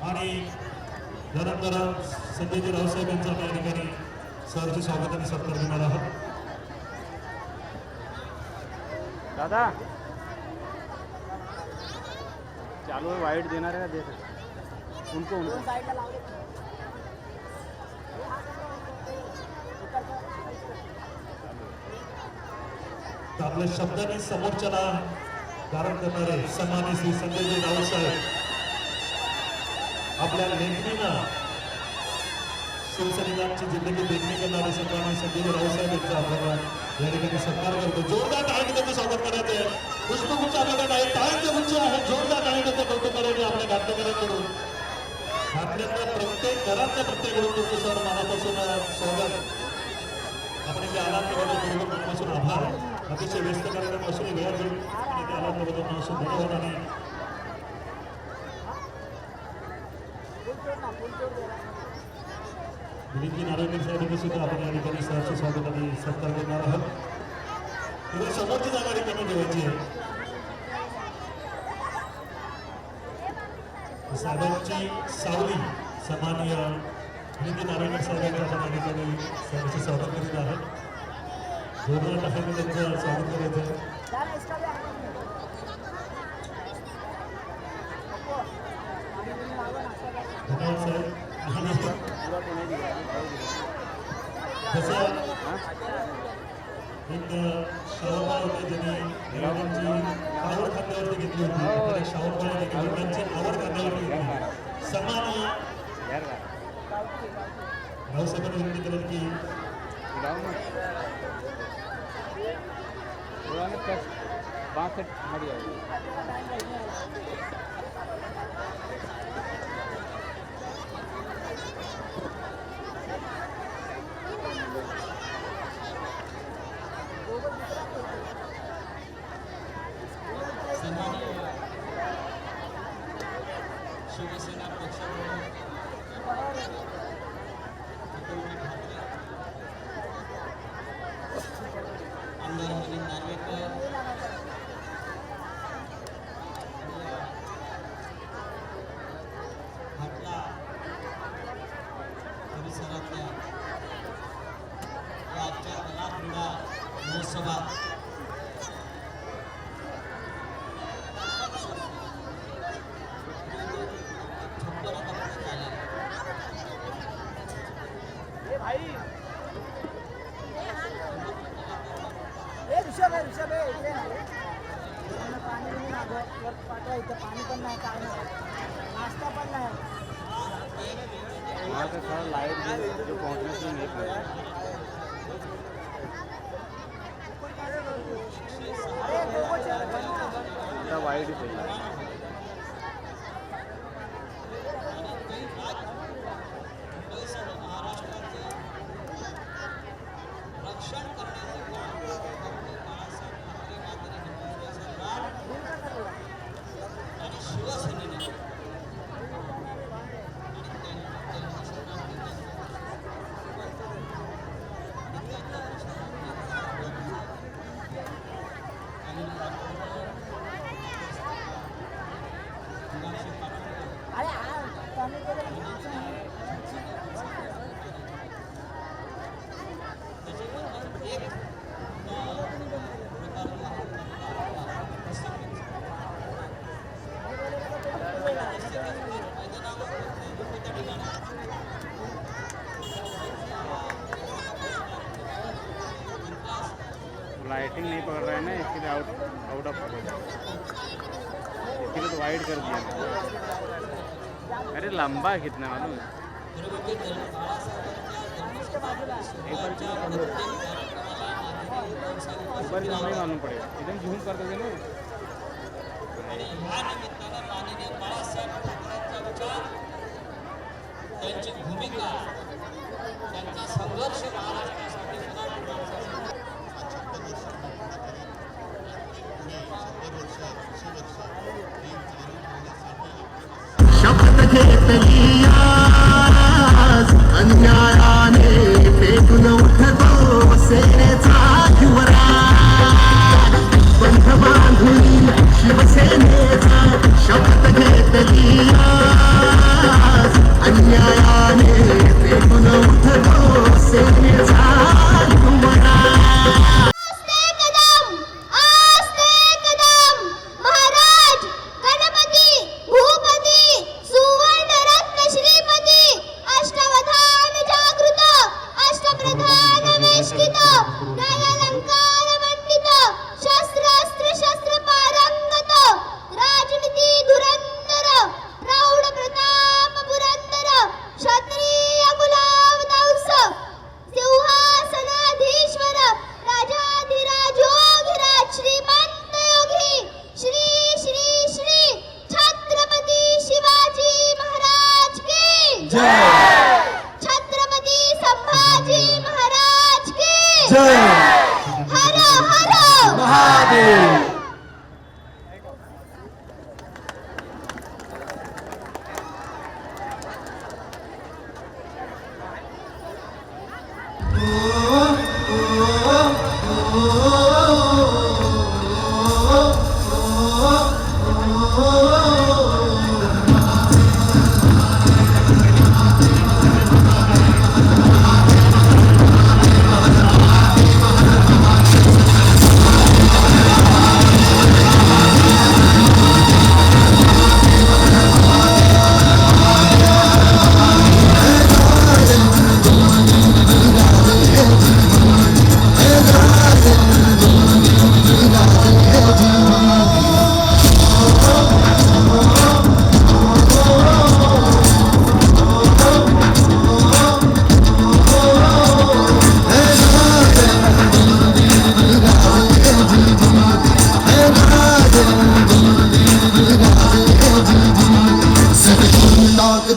आणि त्यानंतर संजयजी रावसाहेब यांचं या ठिकाणी सरचे स्वागत आणि सत्कार देणार आहोत. दादा चालू वाइट देना रहेगा दे सकते उनको आपल्या शब्दाने समोरच्याला धारण करणारे सन्माननीय श्री संजयजी रावसाहेब आपल्या लेखणीनं शिवसैनिकांची जिंदगी देखणी करणारे सन्माननीय संजयजी रावसाहेब यांचा आपल्याला या ठिकाणी सत्कार करतो. जोरदार टाळ्यांनी त्यांचं स्वागत करायचं आहे. पुष्पगुच्छ आपल्याकडे आहे, टाळ्यांचे गुच्छ आहे. जोरदार टाळ्यांनी त्यांचं कौतुक करायचे आपल्या घाटकऱ्यांकडून. घाटल्यातल्या प्रत्येक घरातल्या प्रत्येकडून तुमचं सर मनापासून स्वागत. आपण इथे आलात त्याबद्दल मनापासून आभार. अतिशय व्यस्त कार्यक्रमापासून वेळ घेऊन इथे आलात त्याबद्दल मनापासून धन्यवाद. आणि दिलीपजी नारायण साहेबांनी सुद्धा आपण या ठिकाणी सहर्ष स्वागत आणि सत्कार करणार आहोत. तेव्हा समोरची जागा रिकामी ठेवायची आहे. साहेबांची सावली सन्माननीय दिलीपजी नारायण साहेबांच्या आपण या ठिकाणी सहर्ष स्वागत करीत आहोत. जोरदार टाकायला त्यांचं स्वागत करायचं आहे. धन्यवाद साहेब. जसं एक शाहूबाई होते ज्यांनी विरोधांची आवड खांद्यावरती घेतली होती. शाहूबाई विरोधांची आवड खांद्यावरती घेतली. सन्माननीय रावसाहेबांनी विनंती केली की शिवसेना पक्षाकडून आमदार मिलिंद नार्वेकर, घाटला परिसरातल्या आजच्या कला क्रीडा महोत्सवात पाणी पण नाही, काय नाही, नाश्ता पण नाही. वहाँ से थोड़ा लाइट जो पहुँचने से नहीं पड़ा वाइट ही चाहिए. लाइटिंग नहीं पकड़ रहा है ना, इसके लिए आउट ऑफ इसके लिए तो वाइड कर दिया. अरे लंबा है कितना मालूम है. एक बार नहीं मालूम पड़ेगा. एकदम झूम कर दोगे ना. त्यांची भूमिका, त्यांचा संघर्ष महाराष्ट्रासाठी शपथ घेतली आज अन्यायाने पेटून उठतो सेनेचा युवराज. पंथ बांधून शिवसेनेचा शपथ घेतली आज छत्रपती संभाजी महाराज की जय हर हर महादेव.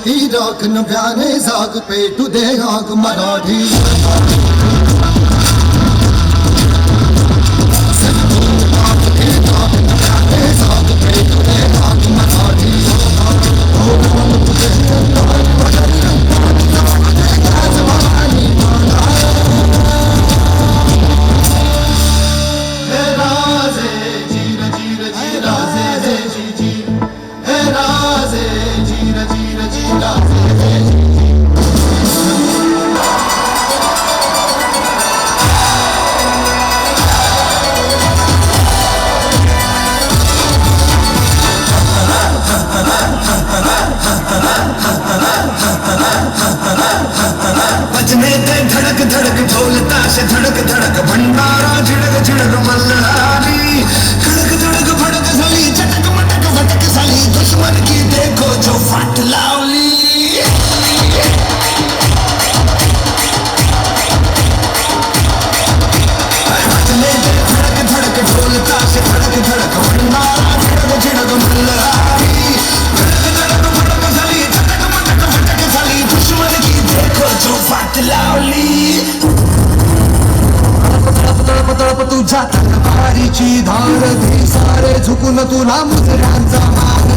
ती राख नव्याने जाग पेटू दे आग मराठी बजने दे धड़क धड़क ढोल ताश धड़क धड़क भंडारा झिड़क झिड़क मल्हारी खड़क धड़क भड़क साली चटक मटक भटक साली दुश्मन की देखो जो फट लावली बजने दे धड़क धड़क ढोल ताश धड़क धड़क भंडारा झिड़क झिड़क मल्हारी खड़क धड़क भड़क साली चटक मटक भटक साली दुश्मन की देखो जो फट लावली तळप तुझ्या तलवारीची धार दे सारे झुकून तुला मुजऱ्यांचा मान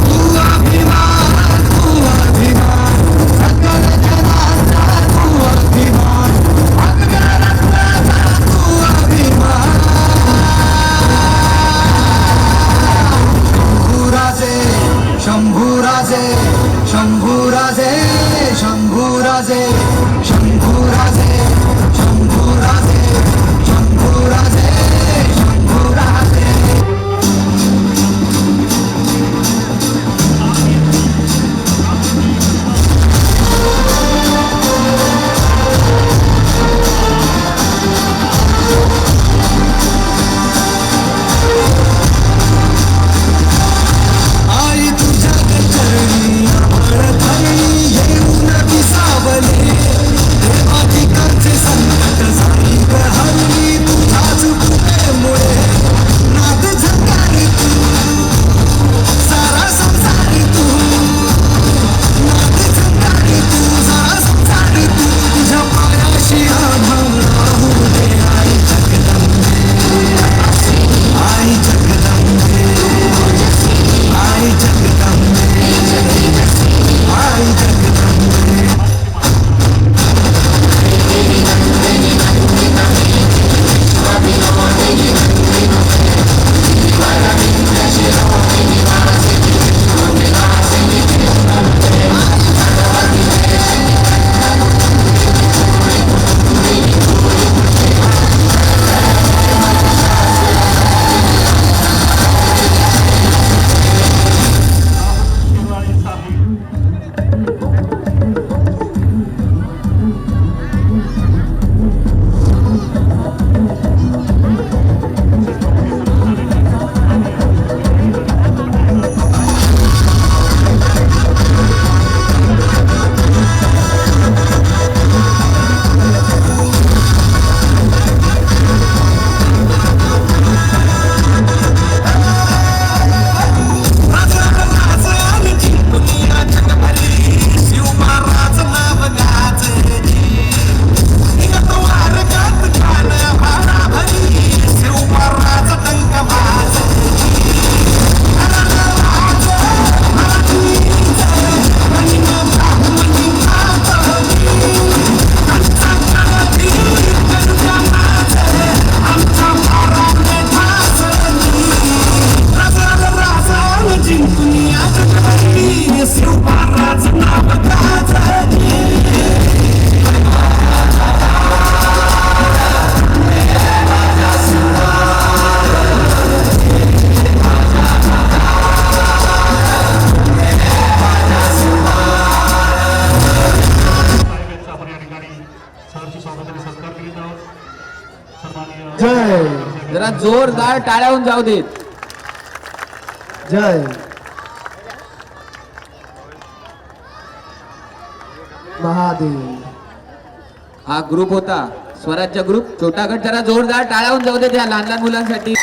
तू अभिमान सकल जनाचा तू अभिमान अग्ररत्नाचा तू अभिमान शंभूराजे शंभूराजे शंभूराजे शंभूराजे शंभूराजे शंभूराजे शंभूराजे शंभूराजे जोरदार टाळ्या होऊन जाऊ देत. जय महादेव. हा ग्रुप होता स्वराज्य ग्रुप छोटा गट. जरा जोरदार टाळ्या होऊन जाऊ देत या लहान लहान मुलांसाठी.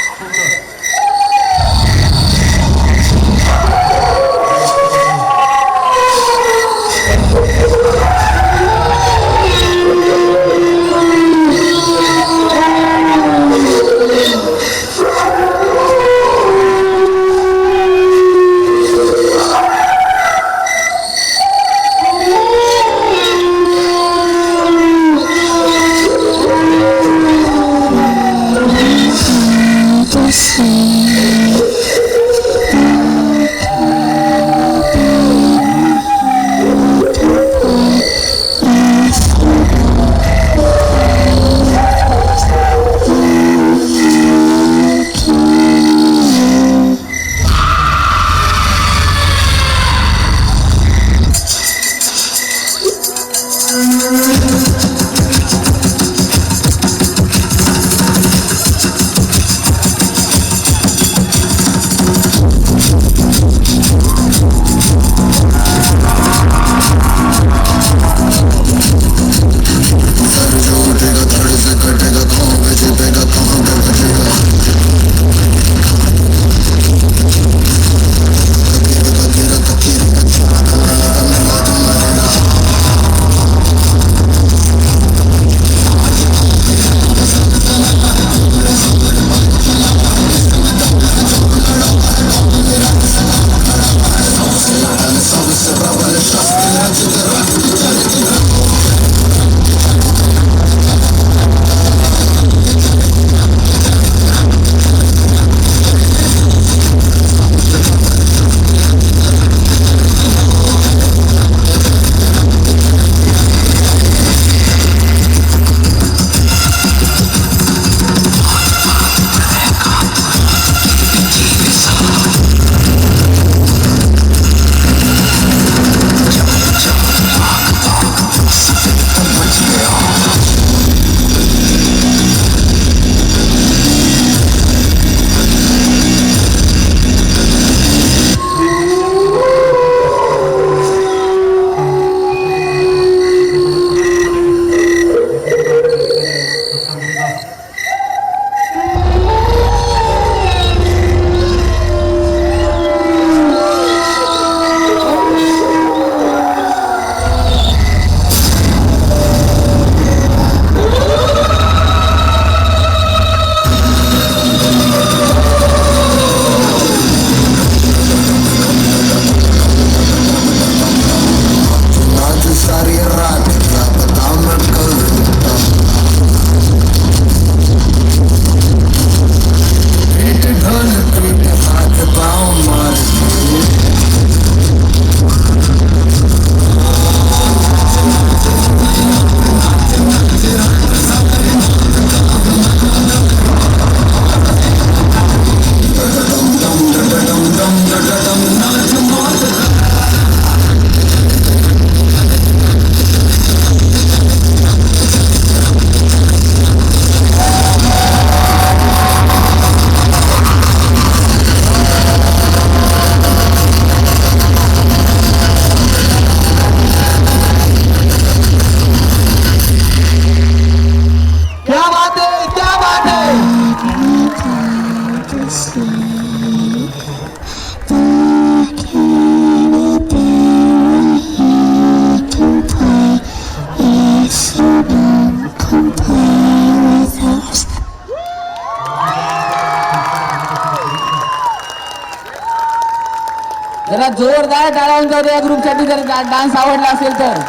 जरा जोरदार टाळ्या होऊन जाऊ दे या ग्रुपसाठी जर डान्स आवडला असेल तर.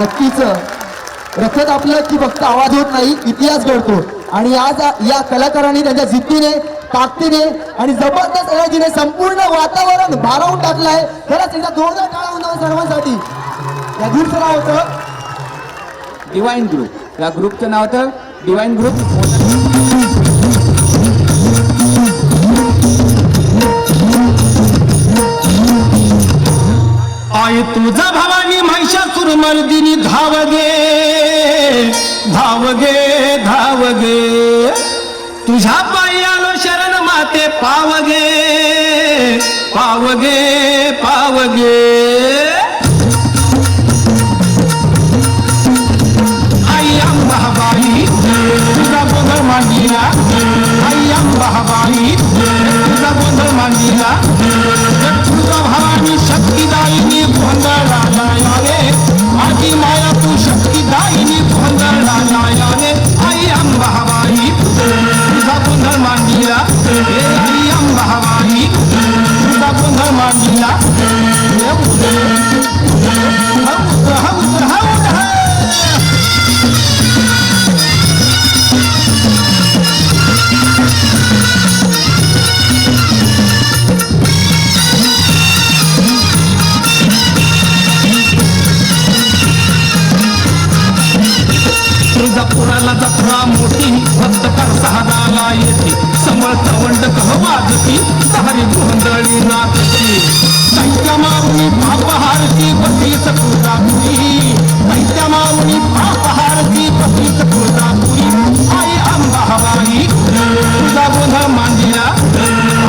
नक्कीच रथच आपलं की फक्त आवाज होत नाही, इतिहास घडतो. आणि आज या कलाकारांनी त्यांच्या जिद्दीने, ताकदीने आणि जबरदस्त एनर्जीने संपूर्ण वातावरण भारावून टाकलं आहे. खरंच एकदा जोरदार टाळ्या होऊन जाऊ सर्वांसाठी. या ग्रुपचं नाव होतं डिवाइन ग्रुप. या ग्रुपचं नाव होतं डिवाइन ग्रुप. आय तुझा भवानी महिषासुर मर्दिनी धाव गे धाव गे धाव गे तुझ्या पायी पावगे पावगे पावगे आई अंबाबाई तुझा गोंधळ मांडीला आई अंबाबाई तुझा गोंधळ मांडीला तुझा भवानी शक्तिदायिनी गोंधळाला यावे माझी माया तू शक्तिदायिनी गोंधळाला यावे आई अंबाबाई तुझा गोंधळ मांडीला हे आई अंबाबाई तुझा गोंधळ मांडीला तुळजापुराला जत्रा मोठी भक्त करसादाला येते समळ तवंड कहवाजती सारी गोंधळी नाचती दैत्या माऊनी पापहारती बसीच तुळजापुरी दैत्या माऊनी पापहारती बसीच तुळजापुरी आई अंबाबाई तुझा गोंधळ मांडीला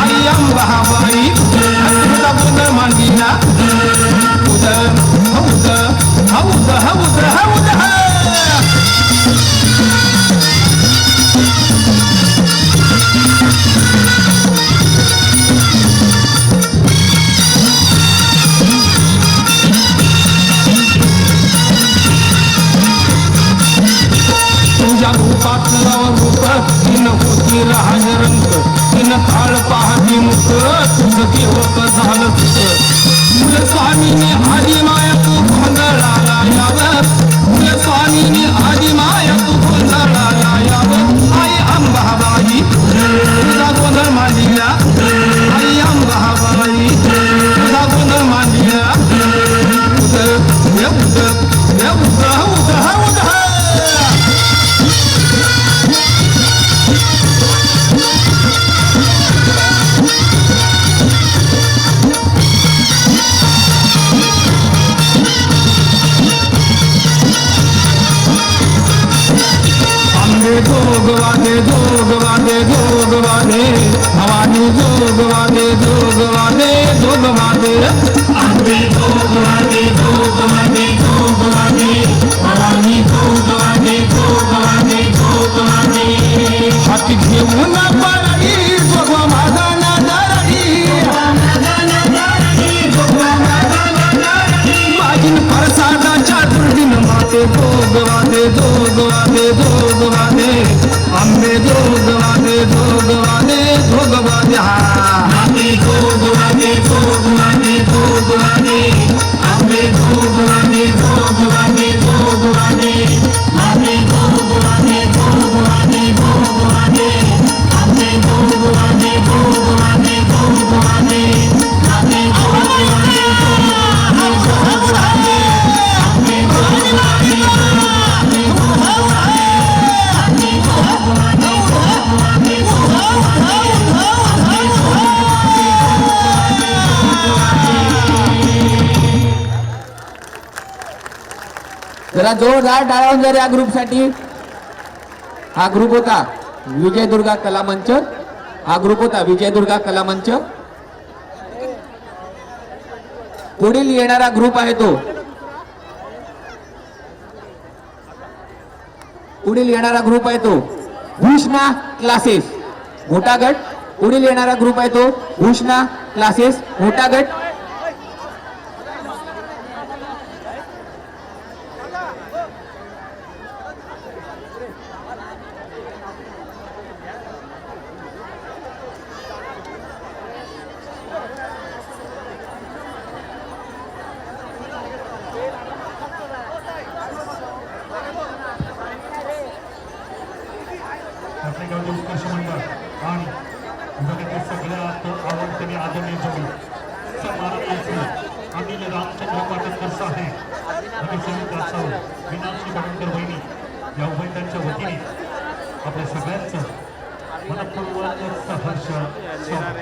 आई अंबाबाई तुझा गोंधळ मांडीला उद हौद हौद हौद हौद तुझ्या रूपातलं रूप तिन होती राहण रंग तिन काळ पाहती मुख तुझं देवक झालं तुझ स्वामीने आधी माया तू गोंधळाला यावं तुझ स्वामीने आधी माया तू गोंधळाला यावं आई अंबाबाई तुझा गोंधळ मांडीला आई अंबाबाई तुझा गोंधळ मांडीला उद उद उद उद जोगवादे जोगवादे जोगवादे भवानी जोगवादे जोगवादे जोगवादे आंबे जोगवादे जोगवादे जोगवादे भवानी जोगवादे जोगवादे जोगवादे हाती घेऊन पडली जोगवा माझा नादारी माझी प्रसादाच्या दुर्दिन माते जोगवादे जोगवादे जोगवादे आंबे जोगवादे जोगवादे जोगवादे हा आंबे जोगवादे जोगवादे जोगवादे आंबे जोगवादे जोगवादे जोगवादे आंबे जोगवादे जोगवादे जोगवादे आंबे जोगवादे जोगवादे जोगवादे आंबे जोगवादे जरा जोरदार टाळ्या जर या ग्रुपसाठी. हा ग्रुप होता विजयदुर्गा कला मंच. हा ग्रुप होता विजयदुर्गा कला मंच. पुढील येणारा ग्रुप आहे तो भूषणा क्लासेस मोठा गट. पुढील येणारा ग्रुप आहे तो भूषणा क्लासेस मोठा गट. आपल्या गावचे उत्कर्ष मंडळ आणि जगातील सगळ्यात आवडते आदरणीय जोडी अनिल रामचंद्र पाटणकर साहेब आणि संयुक्त मीनाक्षी पाटणकर वहिनी या उभयतांच्या वतीने आपल्या सगळ्यांचं मनपूर्वक सहर्ष स्वागत.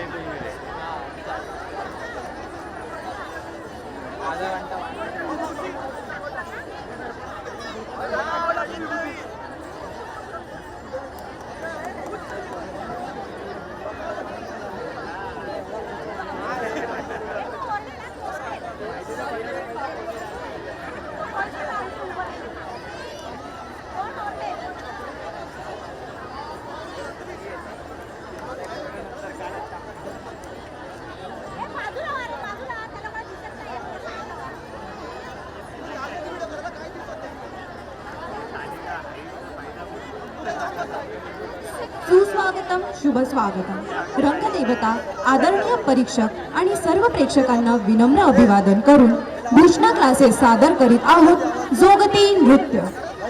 सुस्वागतम शुभ स्वागतम रंगदेवता आदरणीय परीक्षक आणि सर्व प्रेक्षकांना विनम्र अभिवादन करून भूषणा क्लासेस सादर करीत आहोत जोगती नृत्य.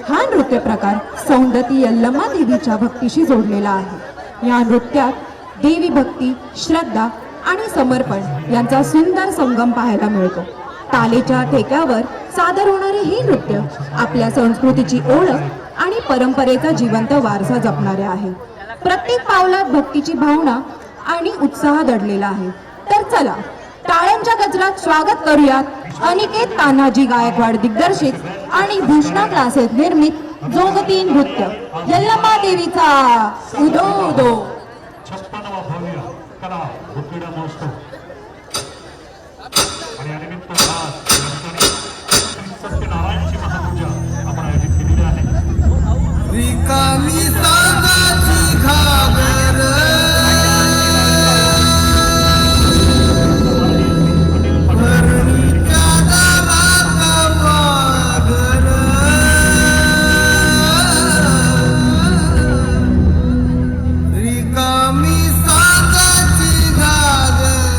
हा नृत्य प्रकार सौंदती यल्लम्मा देवीच्या भक्तीशी जोडलेला आहे. या नृत्यात देवी भक्ती, श्रद्धा आणि समर्पण यांचा सुंदर संगम पाहायला मिळतो. तालेच्या ठेक्यावर सादर होणारे हे नृत्य आपल्या संस्कृतीची ओळख आणि परंपरेचा जिवंत वारसा जपणारे आहे. प्रत्येक पावलात भक्तीची भावना आणि उत्साह दडलेला आहे. तर चला टाळ्यांच्या गजरात स्वागत करूयात अनिकेत तान्हाजी गायकवाड दिग्दर्शित आणि भूषणा क्लासेस निर्मित जोगती नृत्य यल्लम्मा देवीचा उदो उदो. 56वा भव्य कला भूक्रीडा महोत्सव आणि यानिमित्त आज या ठिकाणी श्री सत्यनारायणची महापूजा आपण आयोजित केलेली आहे. रिकामी सागाची घागर भरणीच्या दाराचा वाघर रिकामी सागाची घागर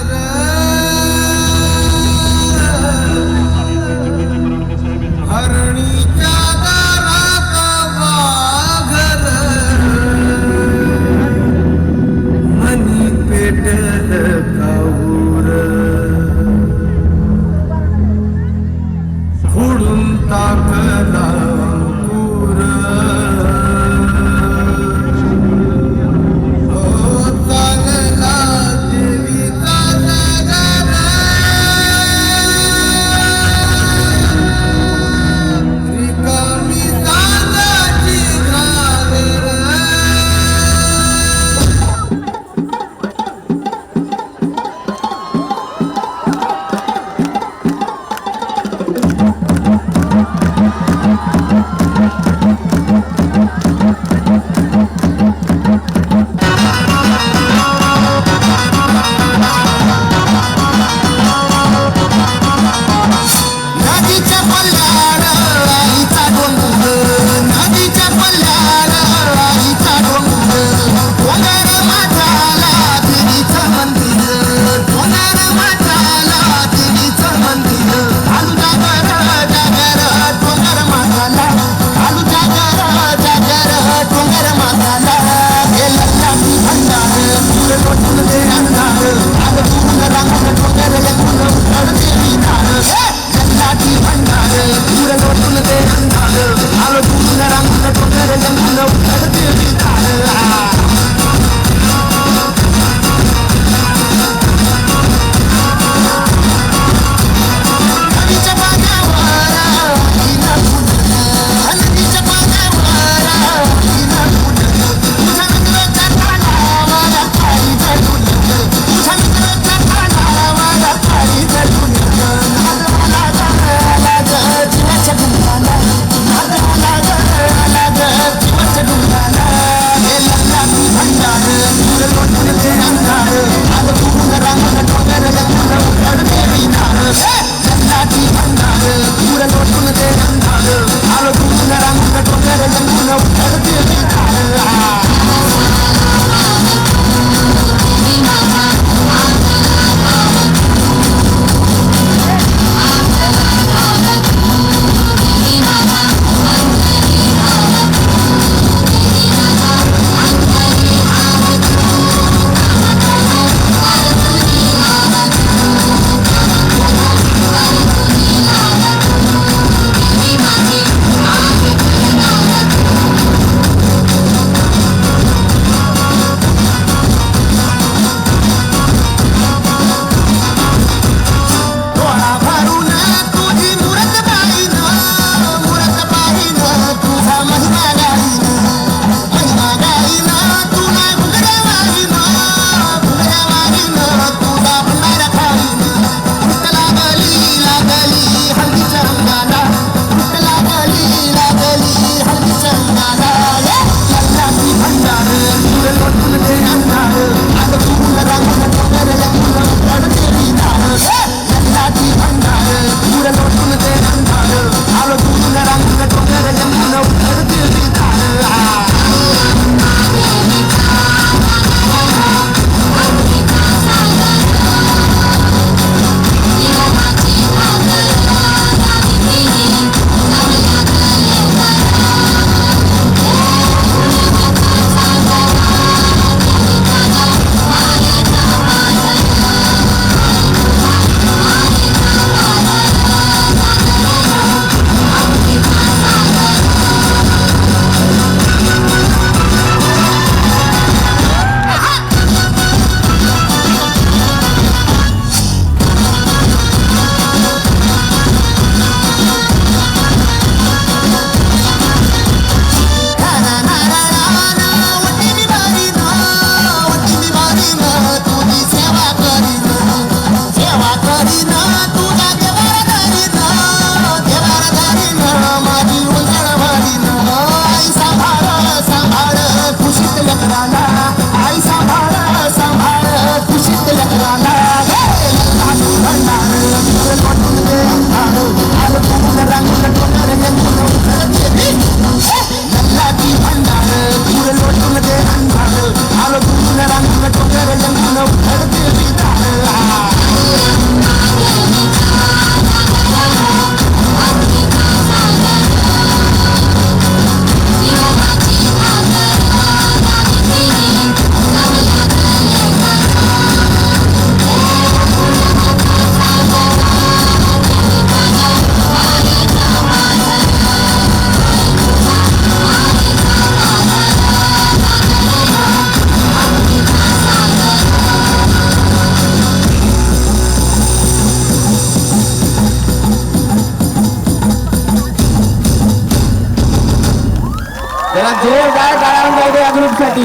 जरा जोरदार टाळ्या वाजवा या ग्रुपसाठी.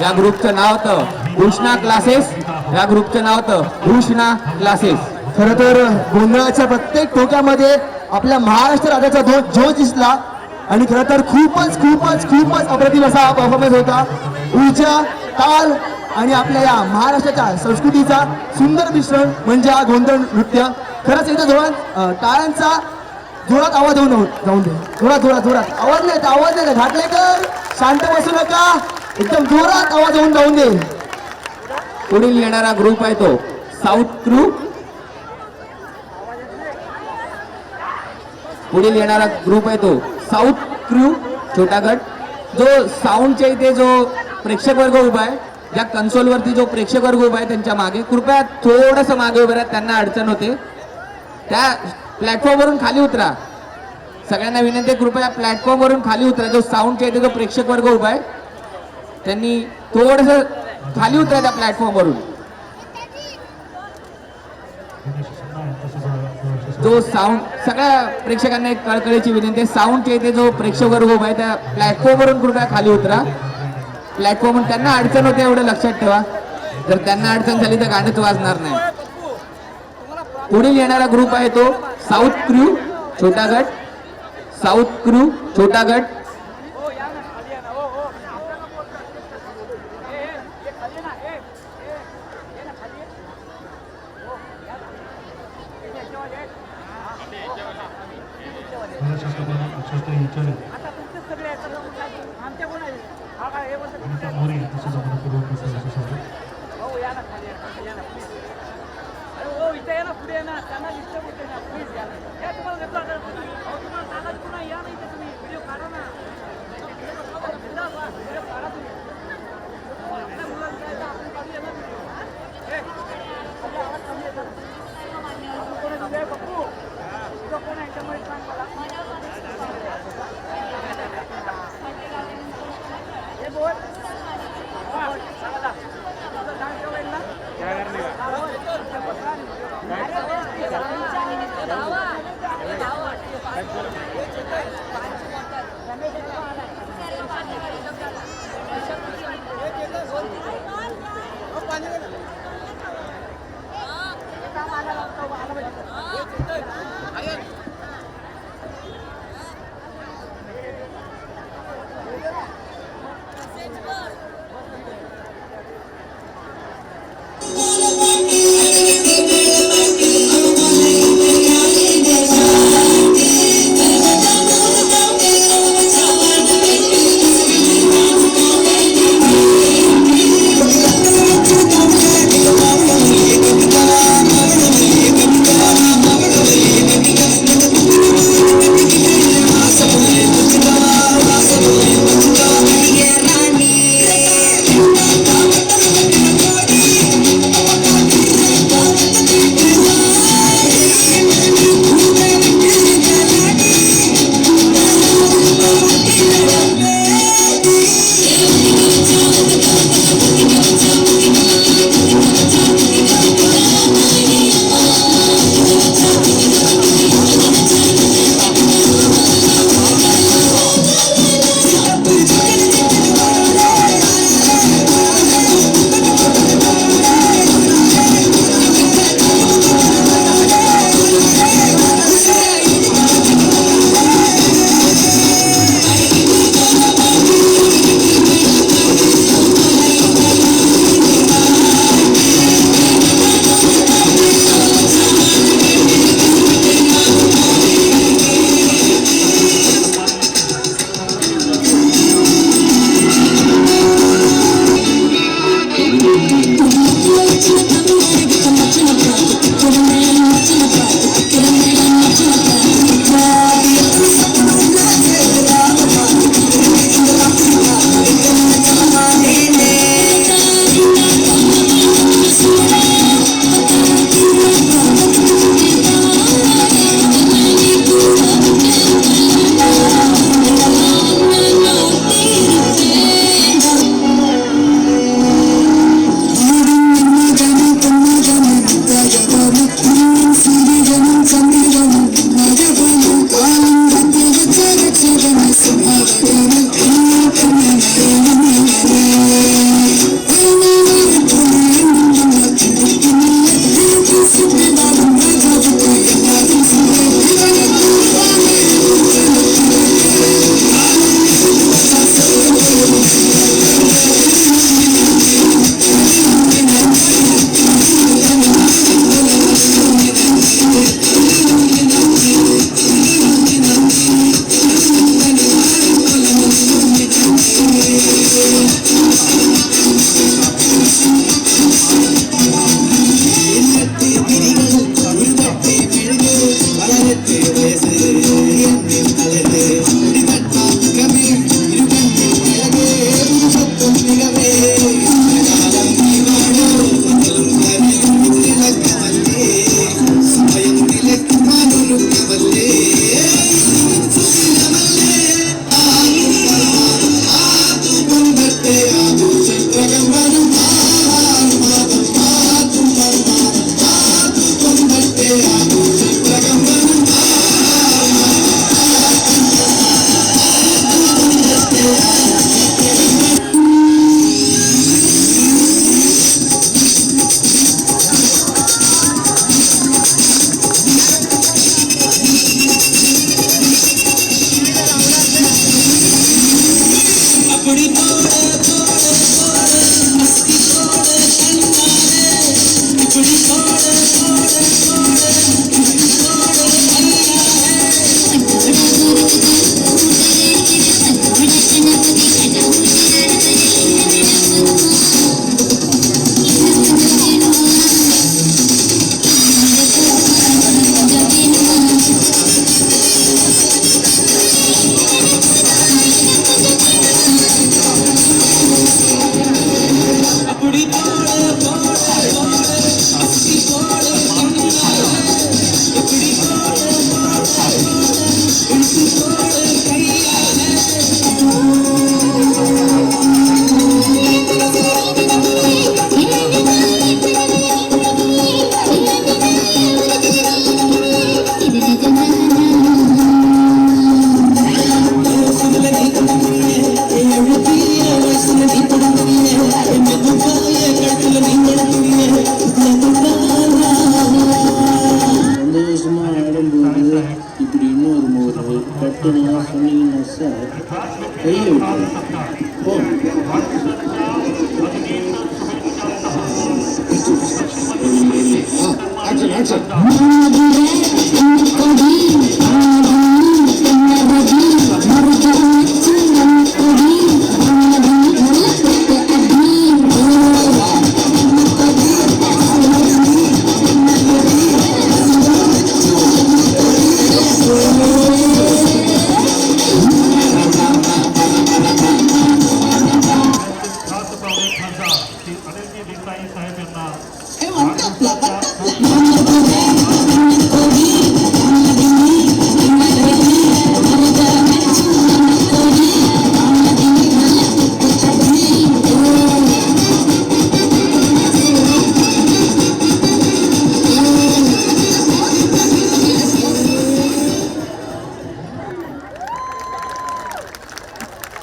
या ग्रुपचं नाव होतं कृष्णा क्लासेस. या ग्रुपचं नाव होतं कृष्णा क्लासेस. खर तर गोंधळाच्या प्रत्येक टोक्यामध्ये आपल्या महाराष्ट्र राज्याचा जोश दिसला आणि खरं तर खूपच खूपच खूपच अप्रतिम असा हा परफॉर्मन्स होता. ऊर्जा, ताल आणि आपल्या या महाराष्ट्राच्या संस्कृतीचा सुंदर मिश्रण म्हणजे हा गोंधळ नृत्य. खरंच एकदा जोरात टाळ्यांचा जोरात आवाज होऊन जाऊन दे. जोरात जोरात जोरात आवाज नाही घाटलेकर शांत बसू नका. एकदम जोरात आवाज होऊन जाऊन दे. पुढील येणारा ग्रुप आहे तो साऊथ क्रू. पुढील येणारा ग्रुप आहे तो साऊथ क्रू छोटा गट. जो साऊंडच्या इथे जो प्रेक्षक वर्ग उभा आहे, ज्या कन्सोल वरती जो प्रेक्षक वर्ग उभा आहे त्यांच्या मागे कृपया थोडस मागे उभे राहा. त्यांना अडचण होते. त्या प्लॅटफॉर्म वरून खाली उतरा. सगळ्यांना विनंती आहे, कृपया प्लॅटफॉर्म वरून खाली उतरा. जो साऊंडच्या इथे जो प्रेक्षक वर्ग उभा आहे त्यांनी थोडस खाली उतरा त्या प्लॅटफॉर्म वरून. जो साऊंड सगळ्या प्रेक्षकांना एक कळकळीची विनंती आहे, साऊंडच्या इथे जो प्रेक्षक वर्ग उभा आहे त्या प्लॅटफॉर्म वरून कृपया खाली उतरा. प्लॅटफॉर्म त्यांना अडचण होते एवढं लक्षात ठेवा. जर त्यांना अडचण झाली तर गाणंच वाजणार नाही. पुढील येणारा ग्रुप आहे तो साऊथ क्रू छोटा गट. साऊथ क्रू छोटा गट.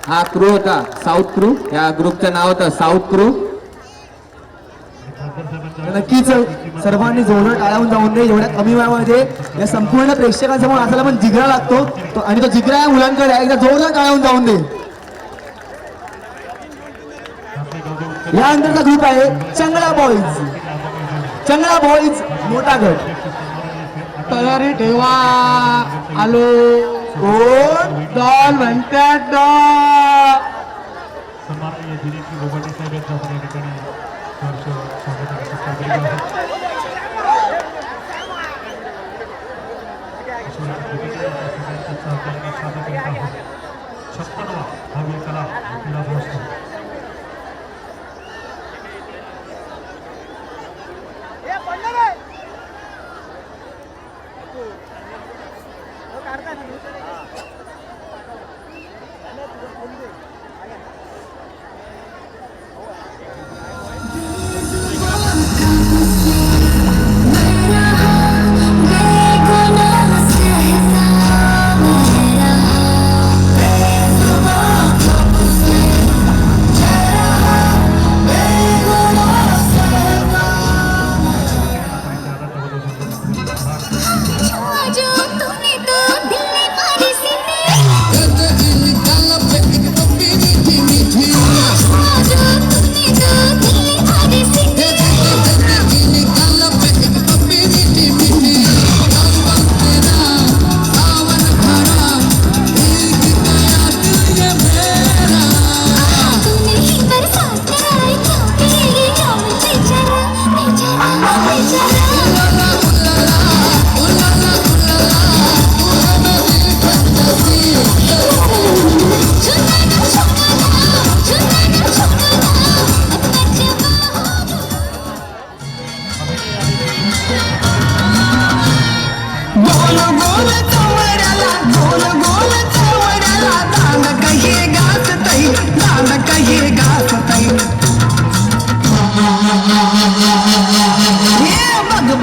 हा क्रू होता साऊथ क्रू. या ग्रुपचं नाव होतं साऊथ क्रू. नक्कीच सर्वांनी जोरदार टाळ्यावून जाऊन दे. एवढ्या कमी वेळामध्ये या संपूर्ण प्रेक्षकांसमोर आपल्याला पण जिगरा लागतो आणि तो जिगरा या मुलांकडे आहे. एकदा जोरदार टाळ्यावून जाऊन दे. यानंतरचा ग्रुप आहे चंगळा बॉईज. चंगळा बॉईज मोठा गट. तयारी ठेवा. आलो कोण डॉल म्हणतात डॉल. सन्माननीय दिनेशजी बोबाटे साहेब यांचं आपण या ठिकाणी सहर्ष स्वागताने सत्कार केलेला आहे. सगळ्यांच्या सहकार्याने सादर करत आहोत 56वा भव्य कला क्रीडा महोत्सव.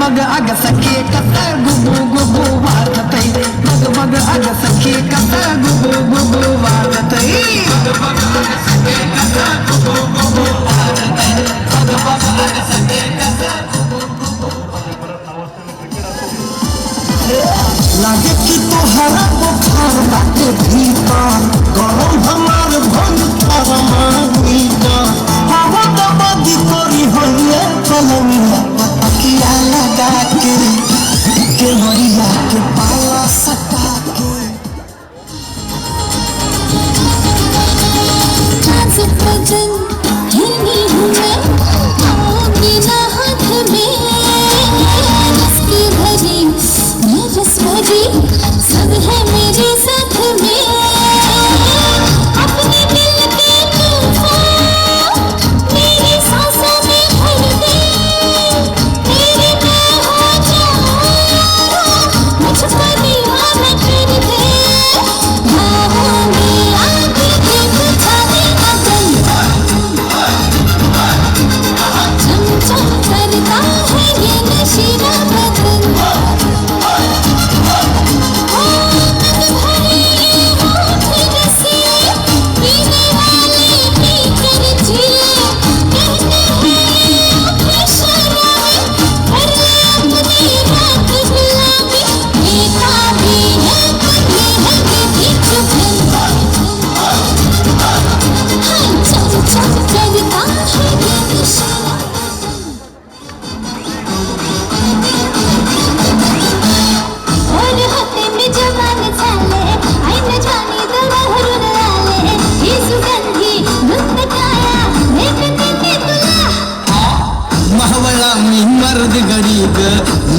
बग अग सखे कस गुबू गुबू वाजतई. बग बग अग सखे कस गुबू गुबू वाजतई. बग बग अग सखे कस गुबू गुबू वाजतई. बग बग अग सखे कस गुबू गुबू लागे कि तोहरा बुखार बाटे भीतर. गरम हमार भंग फरमानी हवा दबदी करी होइए कलमिया पकिया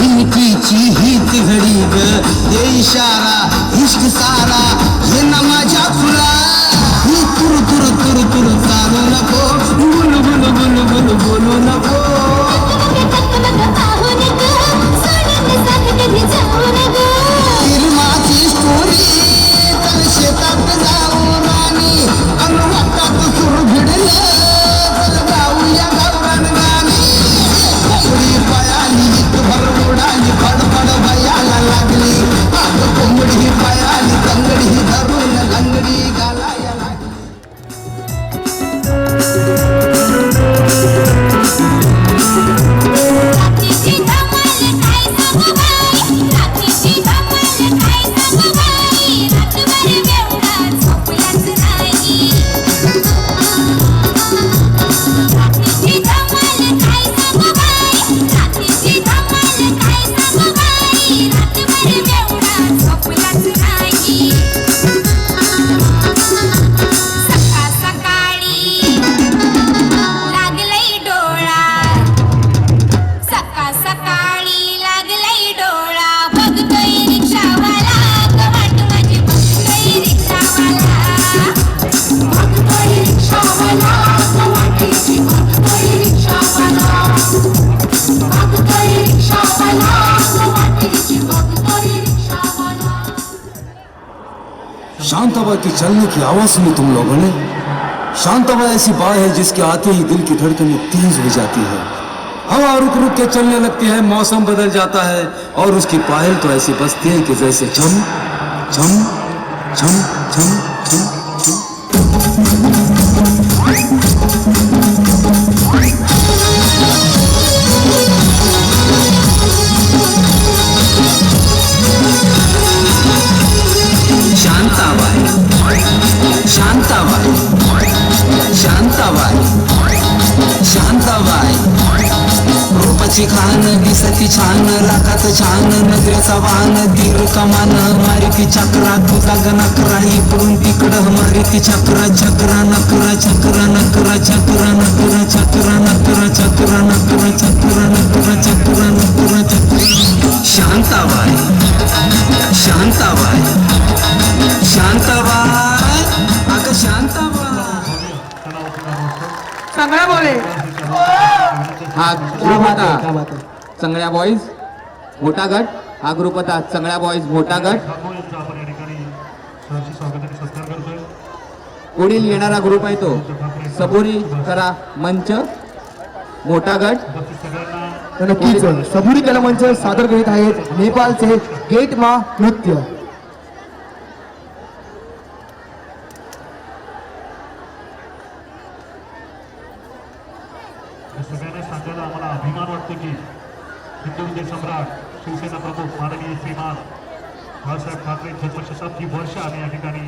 भिंतीची हीच घडी ग ये इशारा इश्क सारा ये ना माझ्या फुला ही तुरु तुरु तुरु तुरु चालू नको गुलू गुलू गुलू गुलू बोलू नको फिल्माची स्टोरी तर शेतात जाऊन आणि अनुवादात सुर भिडलं तर गाऊया गावरान गाणी कोंबडी पयाली भर उडाली फडफड भयाला लागली अग कोंबडी पयाली तंगडी धरून लंगडी घालाया लागली शांताबाई के चलने की आवाज सुनी तुम लोगों ने? शांताबाई ऐसी बात है जिसके आते ही दिल की धड़कनें तेज हो जाती है, हवा रुक रुक के चलने लगती है, मौसम बदल जाता है और उसकी पायल तो ऐसी बजती है कि जैसे झम झम झम झम झम झम। शांताबाई शांताबाई शांताबाई शांताबाई रूपाची खान दिसती छान राखात छान नजरेचा वाहन तीर कमान मारिती चक्रा तुझा गणकरा इकडून तिकडं मारिती चक्रा चक्रा नकरा चक्रा नकरा चक्रा नकरा चक्रा नकरा चक्रा नकरा चक्रा नकरा चक्रा नकरा चक्रा शांताबाई शांताबाई शांताबाई अगं शांताबाई सगळ्या बोले हा ग्रुप होता चंगळ्या बॉईज मोठा गट, हा ग्रुप होता चंगळ्या बॉईज मोठा गट. पुढील येणारा ग्रुप आहे तो सबुरी करा मंच मोठा गट. तर नक्कीच सबुरी कला मंच सादर करीत आहेत नेपाळचे गेट मा नृत्य. सगळ्यांना सांगायला आम्हाला अभिमान वाटतो की हिंदू विजय सम्राट शिवसेना प्रमुख माननीय श्रीमान बाळासाहेब ठाकरे जन्मशताब्दी वर्ष आम्ही या ठिकाणी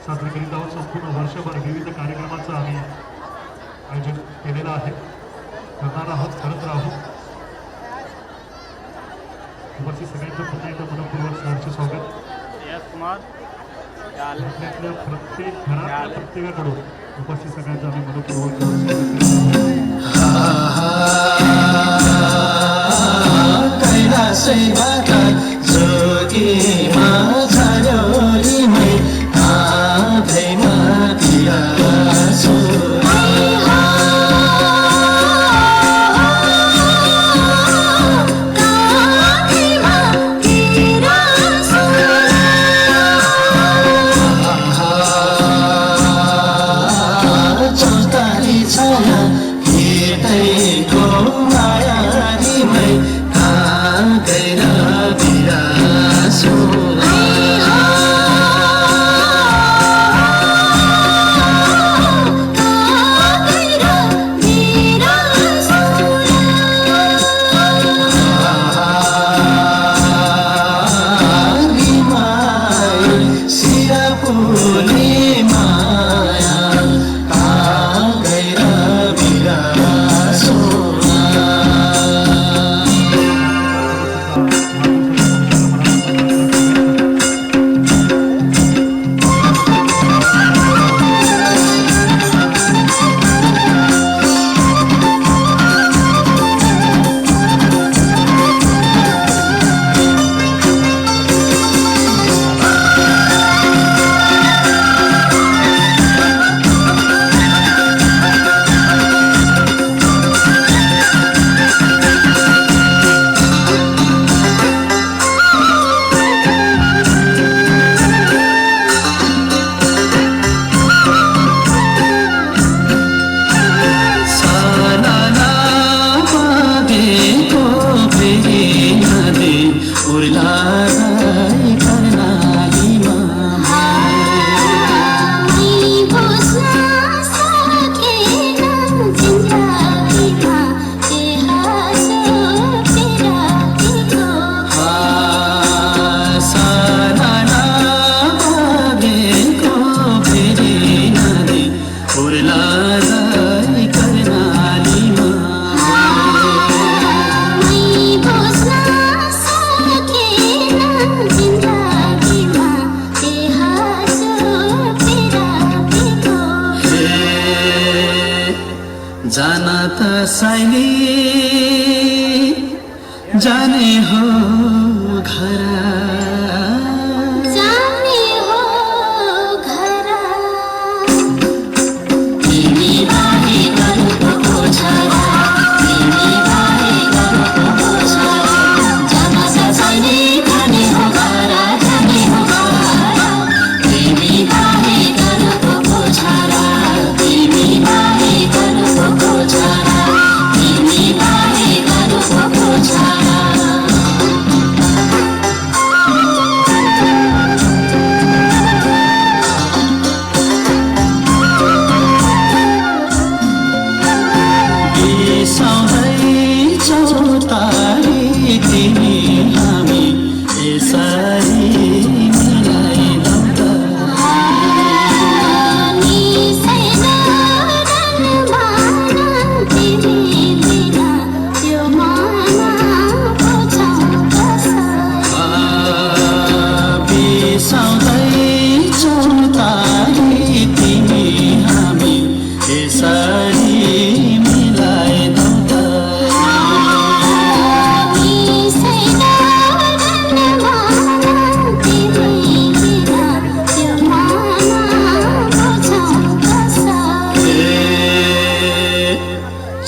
साजरे करीत आहोत. संपूर्ण वर्षभर विविध कार्यक्रमांचं आम्ही आयोजन केलेलं आहे, करणार आहोत, करत राहू. उपस्थित सगळ्यांचं पुन्हा एकदा मनपूर्वक सहर्ष स्वागत. आपल्यातल्या प्रत्येक घरात प्रत्येकाकडून उपस्थित सगळ्यांचं आम्ही मनपूर्वक कैलासै भागात जोगी माझारी मै आधै मातिया चौतारी छाया हेतै को माया मै गैरा जाने हो घरा जाने हो घरा तिमी बाहे गरुको छोरा तिमी बाहे गरुको छोरा जमा सजाउने जाने हो घरा जाने हो घरा तिमी बाहे गरुको छोरा तिमी बाहे गरुको छोरा तिमी बाहे गरुको छोरा चौतारी तिमी हामी यसरी मिलाइदौँ त चौतारी तिमी हामी यसरी मिलाइदौँ त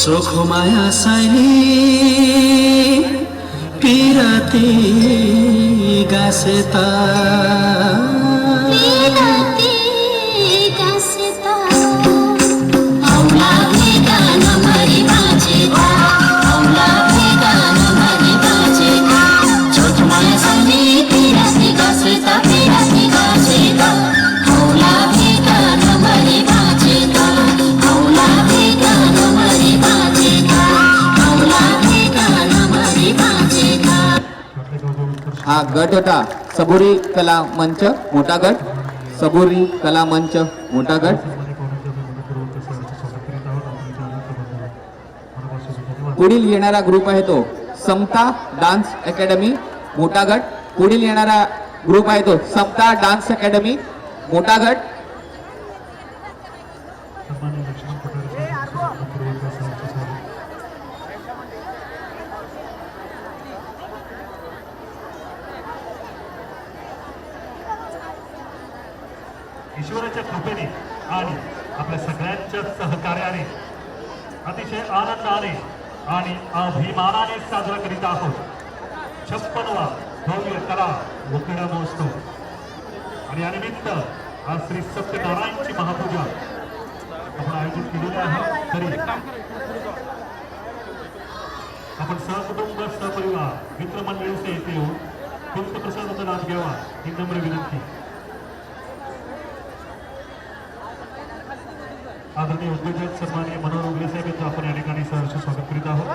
चोखो माया सैली पिरती गासेता हा गट होता सबुरी कला मंच मोठा गट, सबुरी कला मंच मोठा गट. पुढील येणारा ग्रुप आहे तो समता डान्स अकॅडमी मोठा गट. पुढील येणारा ग्रुप आहे तो समता डान्स अकॅडमी मोठा गट. ईश्वराच्या कृपेने आणि आपल्या सगळ्यांच्या सहकार्याने अतिशय आनंदाने आणि अभिमानाने साजरा करीत आहोत 56वा भव्य कला व क्रीडा महोत्सव. आणि यानिमित्त आज श्री सत्यनारायणची महापूजा आपण आयोजित केलेली आहे. तरी आपण सहकुटुंब सहपरिवार मित्रमंडळीचे येथे येऊन तीर्थप्रसादाचा लाभ घ्यावा ही नम्र विनंती. आदरणीय उद्योजक सन्माननीय मनोहर उगले साहेब यांचं आपण या ठिकाणी सहर्ष स्वागत करीत आहोत.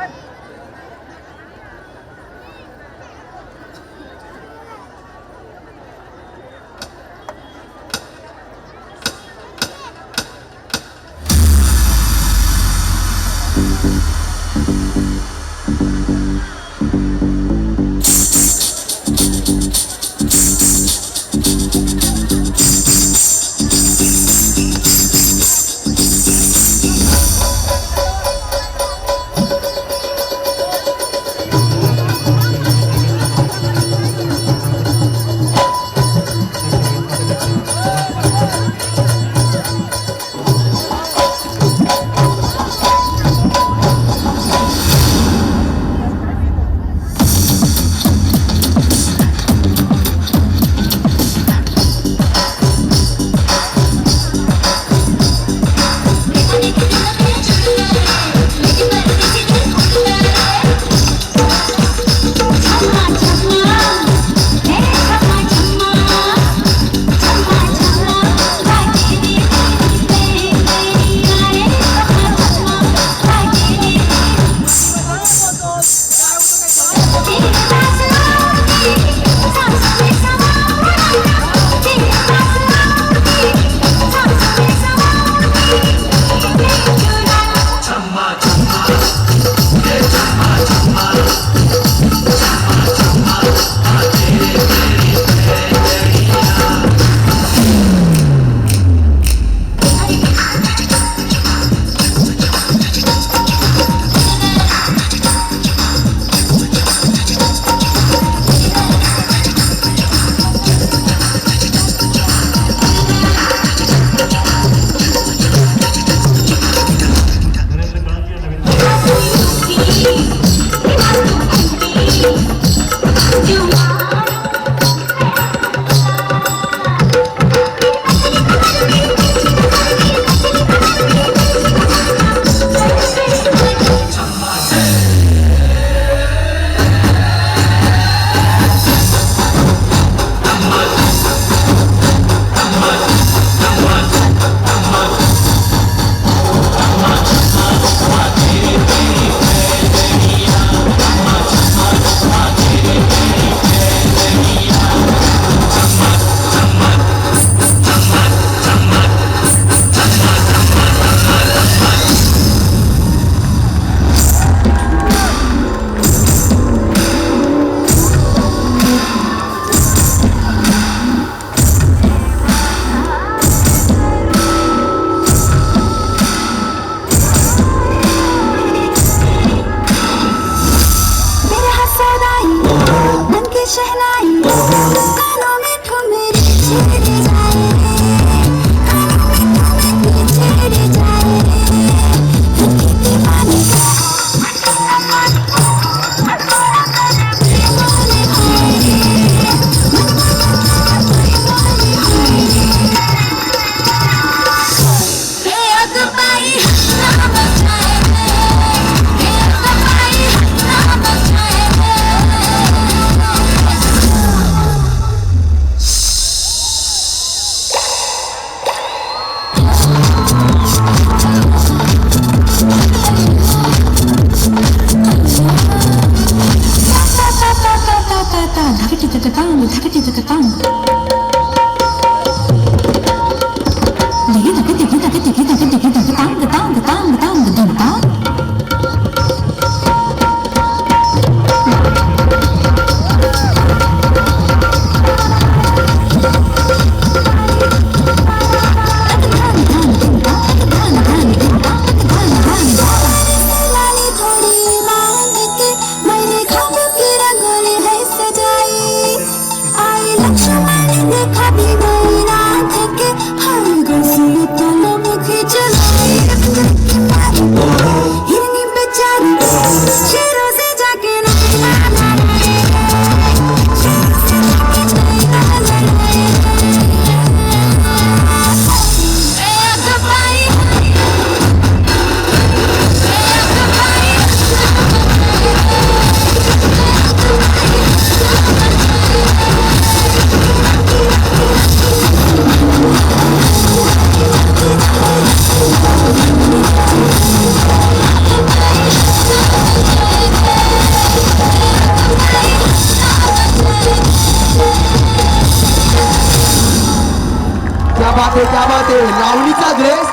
क्या बात आहे लावणीचा ग्रेस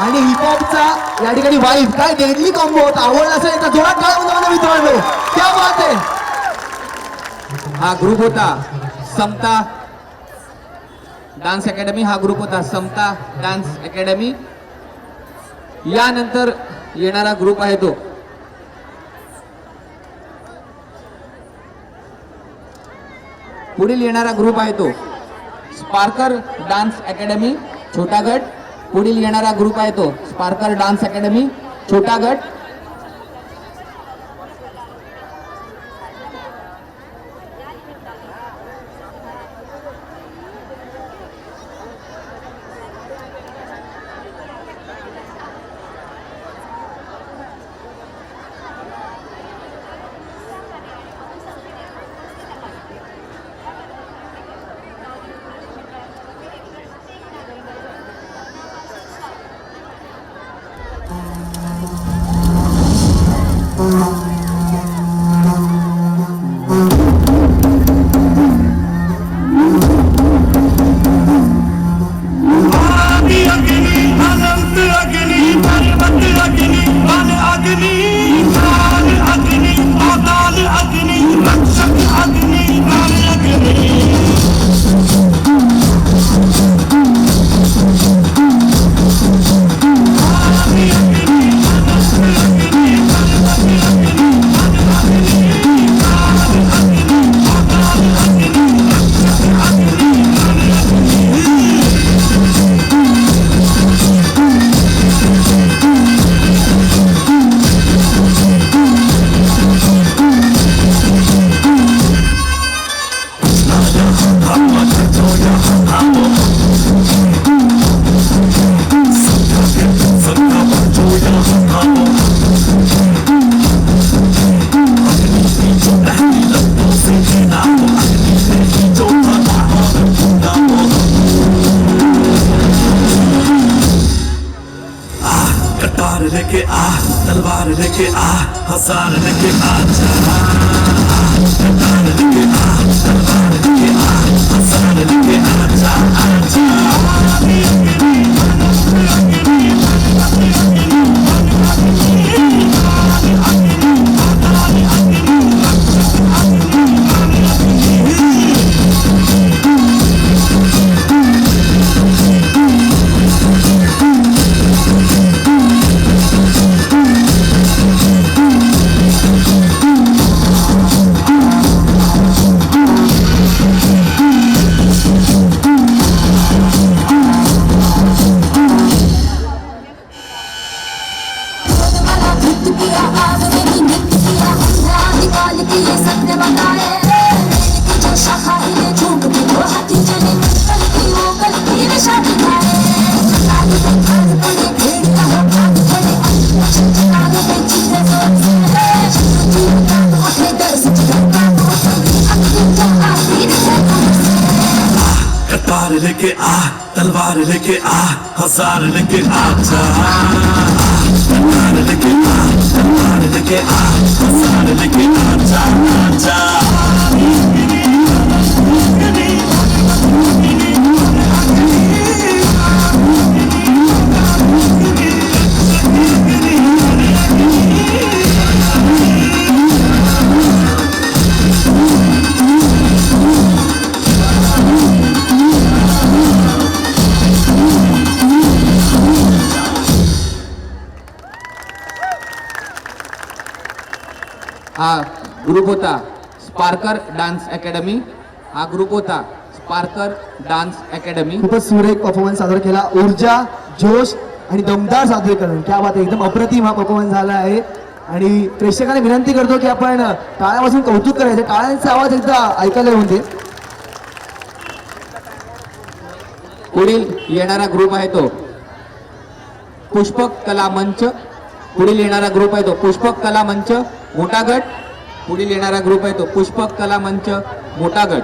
आणि हिपहॉपचा या ठिकाणी वाईब काय डेडली कॉम्बो होता. आवडला असेल तर जोरात टाळ्या वाजवा मित्रांनो. क्या बात आहे. हा ग्रुप होता समता डान्स अकॅडमी. हा ग्रुप होता समता डान्स अकॅडमी. यानंतर येणारा ग्रुप आहे तो पुढील येणारा ग्रुप आहे तो स्पार्कर डान्स अकॅडमी छोटा गट. पुढील येणारा ग्रुप आहे तो स्पार्कर डान्स अकॅडमी छोटा गट. लेके आ तलवार लेके आ हजार लेके आ जा कटार लेके आ तलवार लेके आ हजार लेके आ जा कटार लेके आ तलवार लेके आ हजार लेके आ जा कटार लेके आ तलवार लेके आ हजार लेके आ जा हा ग्रुप होता स्पार्कर डान्स अकॅडमी. हा ग्रुप होता स्पार्कर डान्स अकॅडमी. खूपच सुरेख परफॉर्मन्स सादर केला. ऊर्जा, जोश आणि दमदार सादरीकरण. क्या बात आहे, एकदम अप्रतिम हा परफॉर्मन्स झाला आहे. आणि प्रेक्षकांना विनंती करतो की आपण टाळ्यापासून कौतुक करायचं. टाळ्यांचा आवाज एकदा ऐकायला येऊन दे. पुढील येणारा ग्रुप आहे तो पुष्पक कला मंच. पुढील येणारा ग्रुप आहे तो पुष्पक कला मंच मोठा गट. पुढील येणारा ग्रुप आहे तो पुष्पक कला मंच मोठा गट.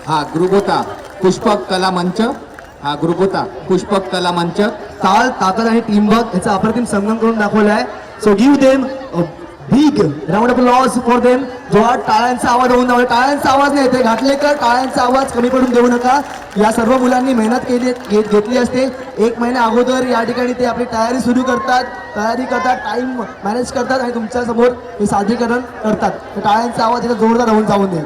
हा ग्रुप होता पुष्पक कला मंच. हा ग्रुप होता पुष्पक कला मंच. ताल ताकद आणि टीमवर्क याचा अप्रतिम संगम करून दाखवला आहे. So give them big round of loss for them. जो हा टाळ्यांचा आवाज होऊन जाऊ, टाळ्यांचा आवाज नाही येते घाटलेकर, टाळ्यांचा आवाज कमी पडून देऊ नका. या सर्व मुलांनी मेहनत घेतली असते. 1 महिन्या अगोदर या ठिकाणी ते आपली तयारी करतात, टाइम मॅनेज करतात आणि तुमच्या समोर हे सादरीकरण करतात. तर टाळ्यांचा आवाज याचा जोरदार होऊन जाऊन दे.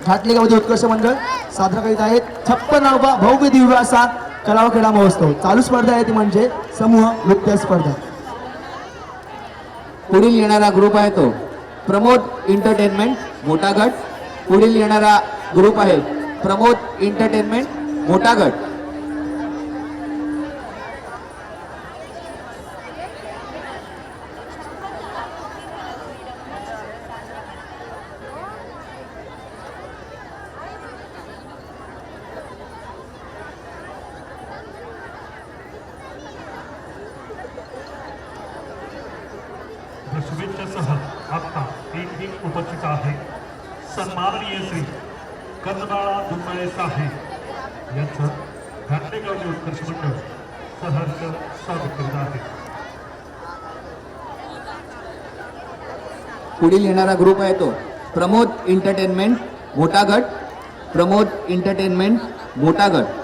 घाटलेकर उत्कर्ष मंडळ साजरा करीत आहेत 56वा भव्य दिव्य असा कला व क्रीडा महोत्सव. चालू स्पर्धा आहे ती म्हणजे समूह नृत्य स्पर्धा. पुढील येणारा ग्रुप आहे तो प्रमोद एंटरटेनमेंट मोठा गट. पुढील येणारा ग्रुप आहे प्रमोद एंटरटेनमेंट मोठा गट. शुभेच्छासह आता एक उपस्थित आहे सन्माननीय श्री कंदबाळा दुर्मळे साहेब यांचं घाटलेगावचे उत्कर्ष मंडळ सहर्ष स्वागत करीत आहे. पुढील येणारा ग्रुप आहे तो प्रमोद एंटरटेनमेंट मोठा गट. प्रमोद एंटरटेनमेंट मोठा गट.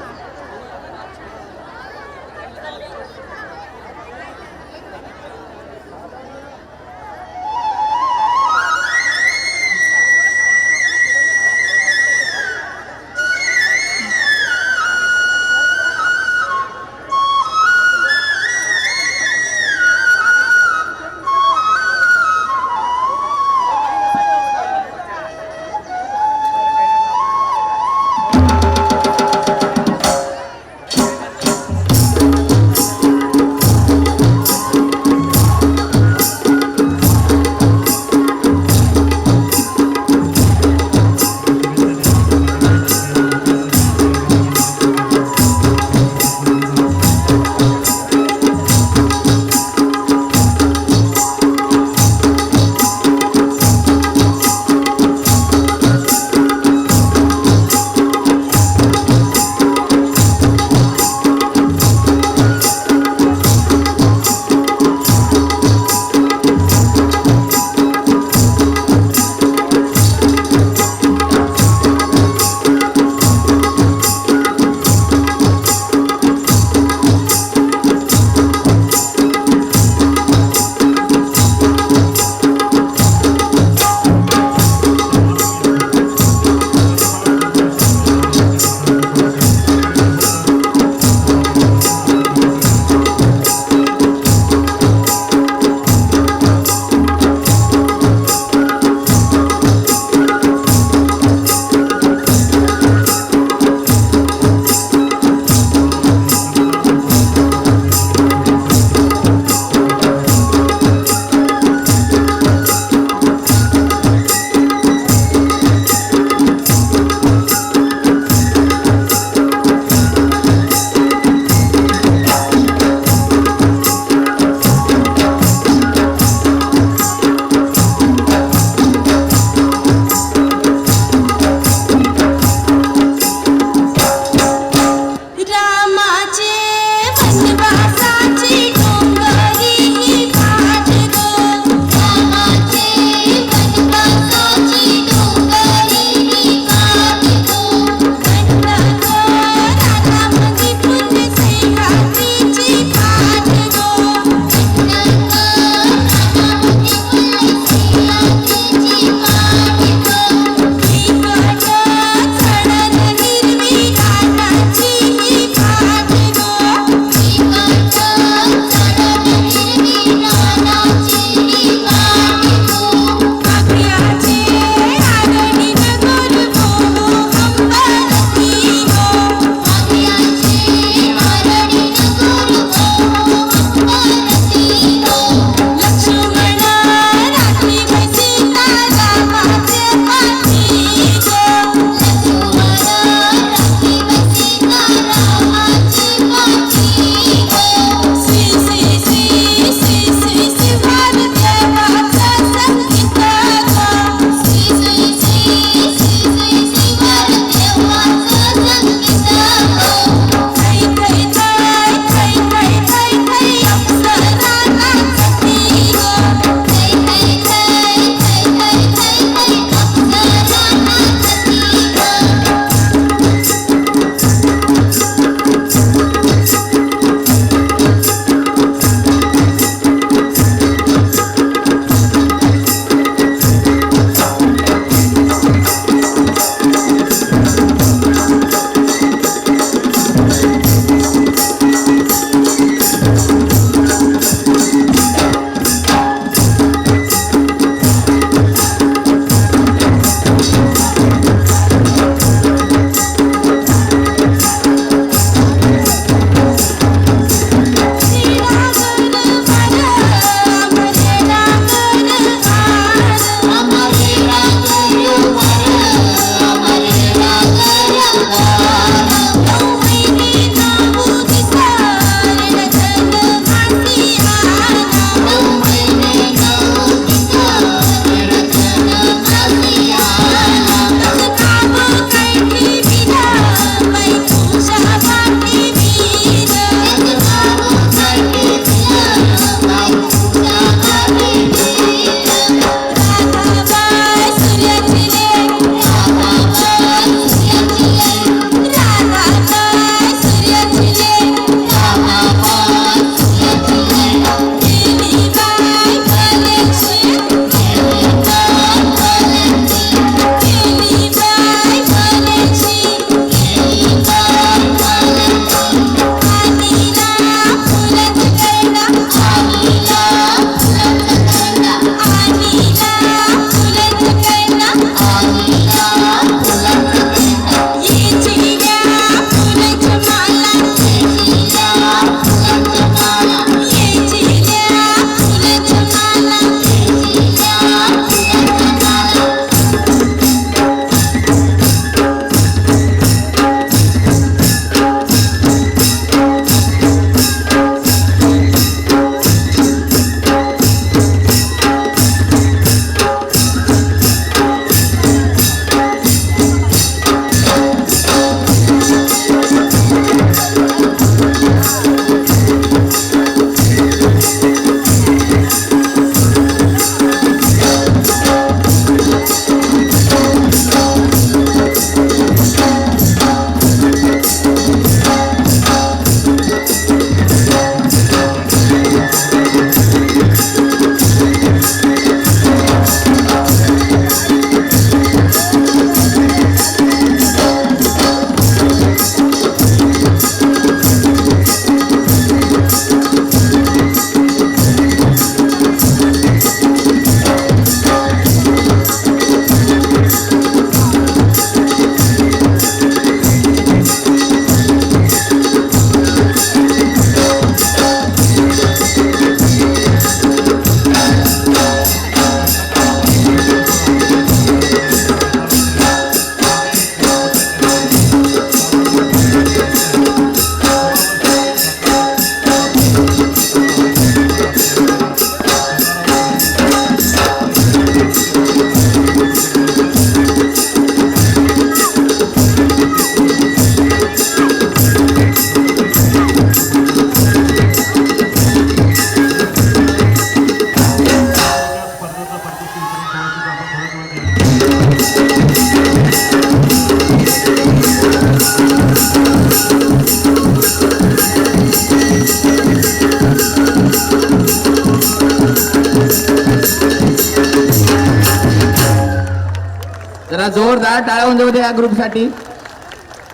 जरा जोरदार टाळ्या होऊन जाऊ दे या ग्रुपसाठी.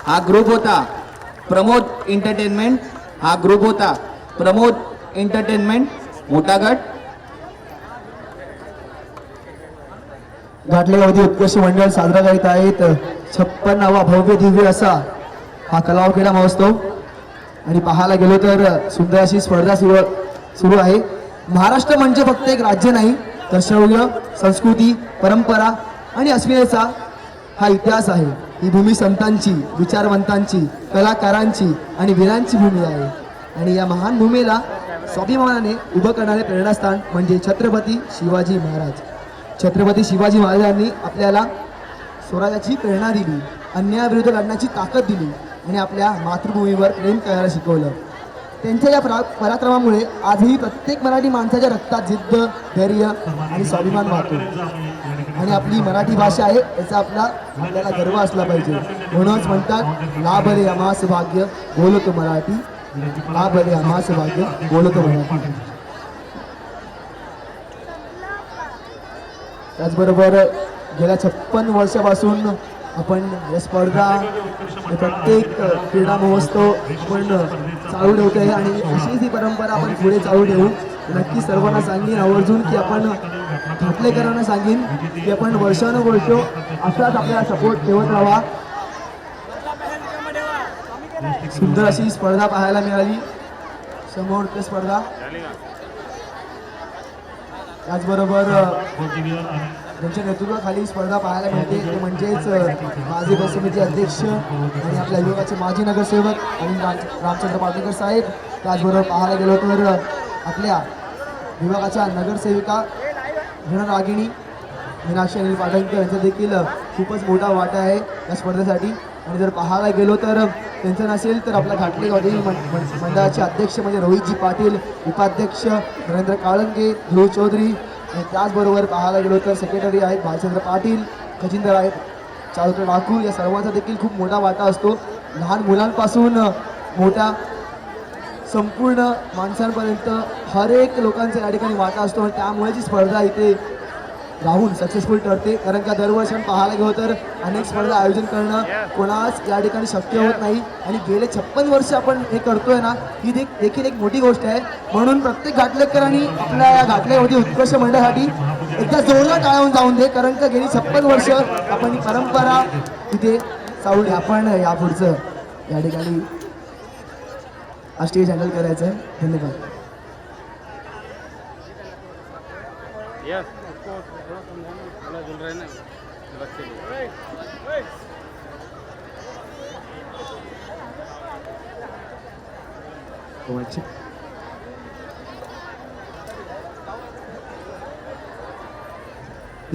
हा ग्रुप होता प्रमोद एंटरटेनमेंट. हा ग्रुप होता प्रमोद एंटरटेनमेंट मोठा गट. घाटले गावची उत्कृष्ट मंडळ साजरा करीत आहेत 56वा भव्य दिव्य असा हा कला व क्रीडा महोत्सव. आणि पाहायला गेलो तर सुंदर अशी स्पर्धा सुरू आहे. महाराष्ट्र म्हणजे फक्त एक राज्य नाही तर शौर्य, संस्कृती, परंपरा आणि अस्मितेचा हा इतिहास आहे. ही भूमी संतांची, विचारवंतांची, कलाकारांची आणि वीरांची भूमी आहे. आणि या महान भूमीला स्वाभिमानाने उभं करणारे प्रेरणास्थान म्हणजे छत्रपती शिवाजी महाराज. छत्रपती शिवाजी महाराजांनी आपल्याला स्वराज्याची प्रेरणा दिली, अन्यायाविरुद्ध लढण्याची ताकद दिली आणि आपल्या मातृभूमीवर प्रेम करायला शिकवलं. त्यांच्या या पराक्रमामुळे आजही प्रत्येक मराठी माणसाच्या रक्तात जिद्द, धैर्य आणि स्वाभिमान वाहतो. आणि आपली मराठी भाषा आहे याचा आपल्याला गर्व असला पाहिजे. म्हणूनच म्हणतात लाभ रे आम्हास भाग्य बोलतो मराठी, लाभ रे आम्हास भाग्य बोलतो मराठी. त्याचबरोबर गेल्या 56 वर्षापासून आपण या स्पर्धा प्रत्येक क्रीडा महोत्सव आपण चालू ठेवतो आहे आणि अशीच ही परंपरा आपण पुढे चालू ठेवू. नक्की सर्वांना सांगेन आवर्जून की आपण घाटलेकरांना सांगेन की आपण वर्षानुवर्ष असाच आपल्याला सपोर्ट ठेवत राहा. सुंदर अशी स्पर्धा पाहायला मिळाली समोर ते स्पर्धा. त्याचबरोबर त्यांच्या नेतृत्वाखाली स्पर्धा पाहायला मिळते ते म्हणजेच माजी बस समिती अध्यक्ष आणि आपल्या विभागाचे माजी नगरसेवक आणि रामचंद्र पाटणकर साहेब. त्याचबरोबर पाहायला गेलो तर आपल्या विभागाच्या नगरसेविका रणरागिणी मीनाक्षी अनिल पाटणकर यांचा देखील खूपच मोठा वाटा आहे या स्पर्धेसाठी. आणि जर पाहायला गेलो तर त्यांचं नसेल तर आपल्या घाटले गावची मंडळाचे अध्यक्ष म्हणजे रोहितजी पाटील, उपाध्यक्ष नरेंद्र काळंगे, ध्रुव चौधरी आणि त्याचबरोबर पाहायला गेलो तर सेक्रेटरी आहेत भालचंद्र पाटील, खजिनदार आहेत चारुत्र ठाकूर. या सर्वांचा देखील खूप मोठा वाटा असतो. लहान मुलांपासून मोठ्या संपूर्ण माणसांपर्यंत हर एक लोकांचा या ठिकाणी वाटा असतो आणि त्यामुळे जी स्पर्धा इथे राहून सक्सेसफुल ठरते. कारण का दरवर्षी आपण पाहायला गेलो तर अनेक स्पर्धा आयोजन करणं कोणाच या ठिकाणी शक्य होत नाही आणि गेले 56 वर्ष आपण हे करतोय ना ही देखील एक मोठी गोष्ट आहे. म्हणून प्रत्येक घाटलेकरांनी आपल्या या घाटलेगावची उत्कृष्ट मंडळासाठी एकदा जोरदार टाळ्या जाऊन दे. कारण का गेली 56 वर्ष आपण ही परंपरा इथे चालू आपण यापुढचं या ठिकाणी हा स्टेज हँडल करायचं आहे. धन्यवाद.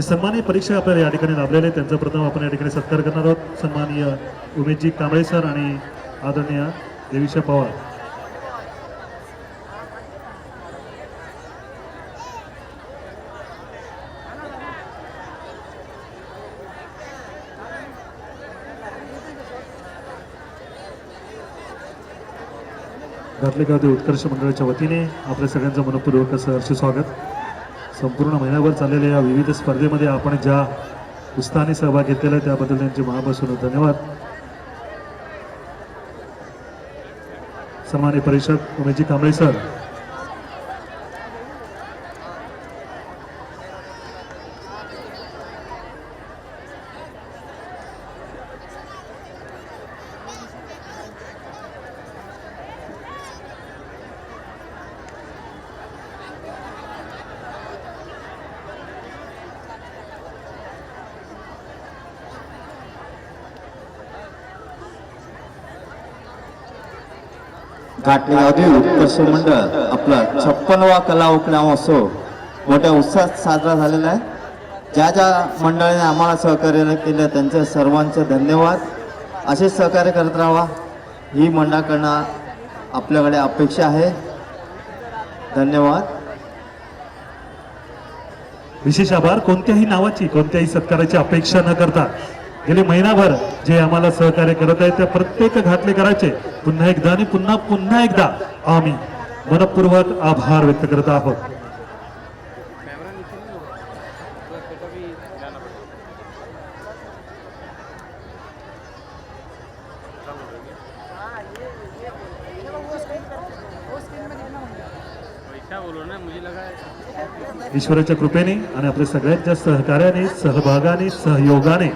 सन्माननीय परीक्षक आपल्याला या ठिकाणी लाभलेले त्यांचा प्रथम आपण या ठिकाणी सत्कार करणार आहोत. सन्माननीय उमेशजी कांबळे सर आणि आदरणीय देवीशा पवार. घाटलेगाव उत्कर्ष मंडळाच्या वतीने आपल्या सगळ्यांचं मनपूर्वक सहर्ष स्वागत. संपूर्ण महिनाभर चाललेल्या या विविध स्पर्धेमध्ये आपण ज्या उत्साहाने सहभाग घेतलेला आहे त्याबद्दल त्यांचे मनापासून धन्यवाद. सन्माननीय परीक्षक उमेशजी कांबळे सर. घाटलेगावतील उत्कर्ष मंडळ आपला 56वा कला व क्रीडा महोत्सव मोठ्या उत्साहात साजरा झालेला आहे. ज्या ज्या मंडळाने आम्हाला सहकार्य केलं त्यांचं सर्वांचं धन्यवाद. असेच सहकार्य करत राहा ही मंडळाकडनं आपल्याकडे अपेक्षा आहे. धन्यवाद. विशेष आभार. कोणत्याही नावाची कोणत्याही सत्काराची अपेक्षा न करता गेले महिनाभर जे आम्हाला सहकार्य करत आहेत त्या प्रत्येक घाटलेकराचे पुन्हा एकदा आणि पुन्हा एकदा आम्ही मनपूर्वक आभार व्यक्त करत आहोत. अच्छा बोलो ना, मुझे लगा ईश्वराच्या कृपेने आणि आपल्या सगळ्यांच्या सहकार्याने, सहभागाने, सहयोगाने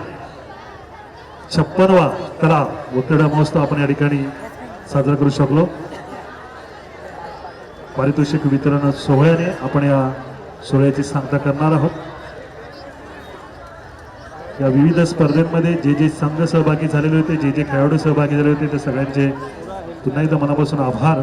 56वा कला व क्रीडा महोत्सव आपण या ठिकाणी साजरा करू शकलो. पारितोषिक वितरण सोहळ्याने आपण या सोहळ्याची सांगता करणार आहोत. या विविध स्पर्धेमध्ये जे जे संघ सहभागी झालेले होते, जे जे खेळाडू सहभागी झाले होते, ते सगळ्यांचे पुन्हा एकदा मनापासून आभार.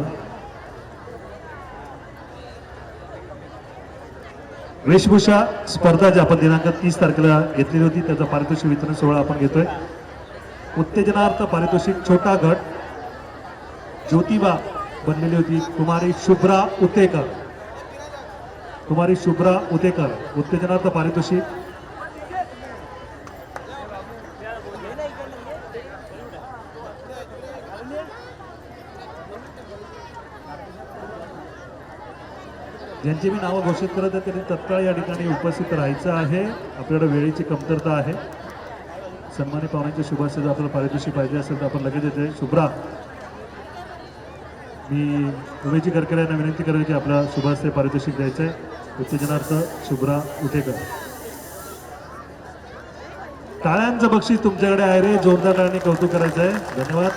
वेशभूषा स्पर्धा जी आपण दिनांक 30 तारखेला घेतलेली होती, त्याचा पारितोषिक वितरण सोहळा आपण घेतोय. उत्तेजनार्थ पारितोषिक छोटा गट ज्योतिबा बनलेली होती कुमारी शुभ्रा उतेकर. कुमारी शुभ्रा उतेकर उत्तेजनार्थ पारितोषिक. ज्यांची मी नावं घोषित करत आहे त्यांनी तत्काळ या ठिकाणी उपस्थित राहायचं आहे. आपल्याकडे वेळेची कमतरता आहे. सन्मानी पाहुण्यांच्या शुभाशय आपल्याला पारितोषिक पाहिजे असेल तर आपण लगेच येते. शुभ्रा, मी उमेशी करकर यांना विनंती करेल की आपल्या शुभाशय पारितोषिक द्यायचं आहे. उत्तेजनार्थ शुभ्रा उठेकर. टाळ्यांचं बक्षीस तुमच्याकडे आहे रे, जोरदार टाळ्यांनी कौतुक करायचं आहे. धन्यवाद.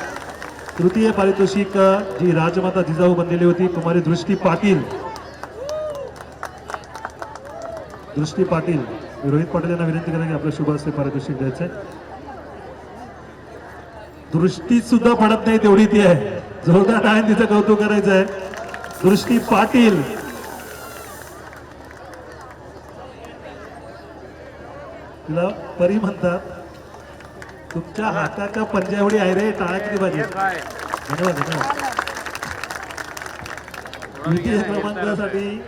तृतीय पारितोषिक जी राजमाता जिजाऊ बनलेली होती कुमारी दृष्टी पाटील. दृष्टी पाटील, रोहित पाटील यांना विनंती करा की आपल्या शुभाशय पारितोषिक द्यायचंय. दृष्टी सुद्धा पडत नाही तेवढी ती आहे. जोरदार टाळ्यांनी तिचं कौतुक करायचं आहे. दृष्टी पाटील. तिला परी म्हणतात. तुमच्या हाताच्या पंजा एवढी आहे रे, टाळ्या किती पाहिजे. धन्यवाद धन्यवाद. द्वितीय क्रमांकासाठी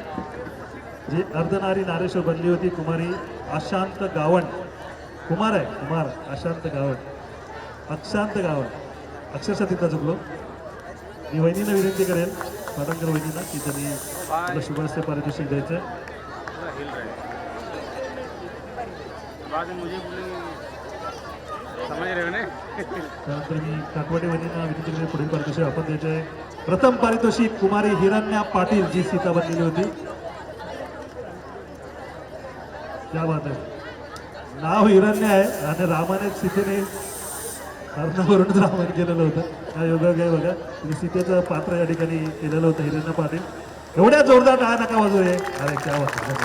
जी अर्धनारी नारेश्वर बनली होती कुमारी अशांत गावण. कुमार आहे, कुमार अशांत गावण, अक्षांत गावण. अक्षरशः तिथं चुकलो. मी वहिनीला विनंती करेल, पाटणकर वहिनीला, की त्यांनी आपलं शुभाशय पारितोषिक द्यायचं. त्यानंतर मी काकवाडे वहिनींना विनंती करेल पुढील पारितोषिक आपण द्यायचं आहे. प्रथम पारितोषिक कुमारी हिरण्या पाटील जी सीता बनलेली होती. क्या बात आहे. नाव हिरण्य आहे आणि रामाने सीतेने कर्णावरून रावण केलेलं होतं. त्या योगायोग आहे बघा, तुम्ही सीतेचं पात्र या ठिकाणी केलेलं होतं हिरण्य पाटील. एवढ्या जोरदार टाळ्या नका वाजू आहे. अरे क्या बात आहे.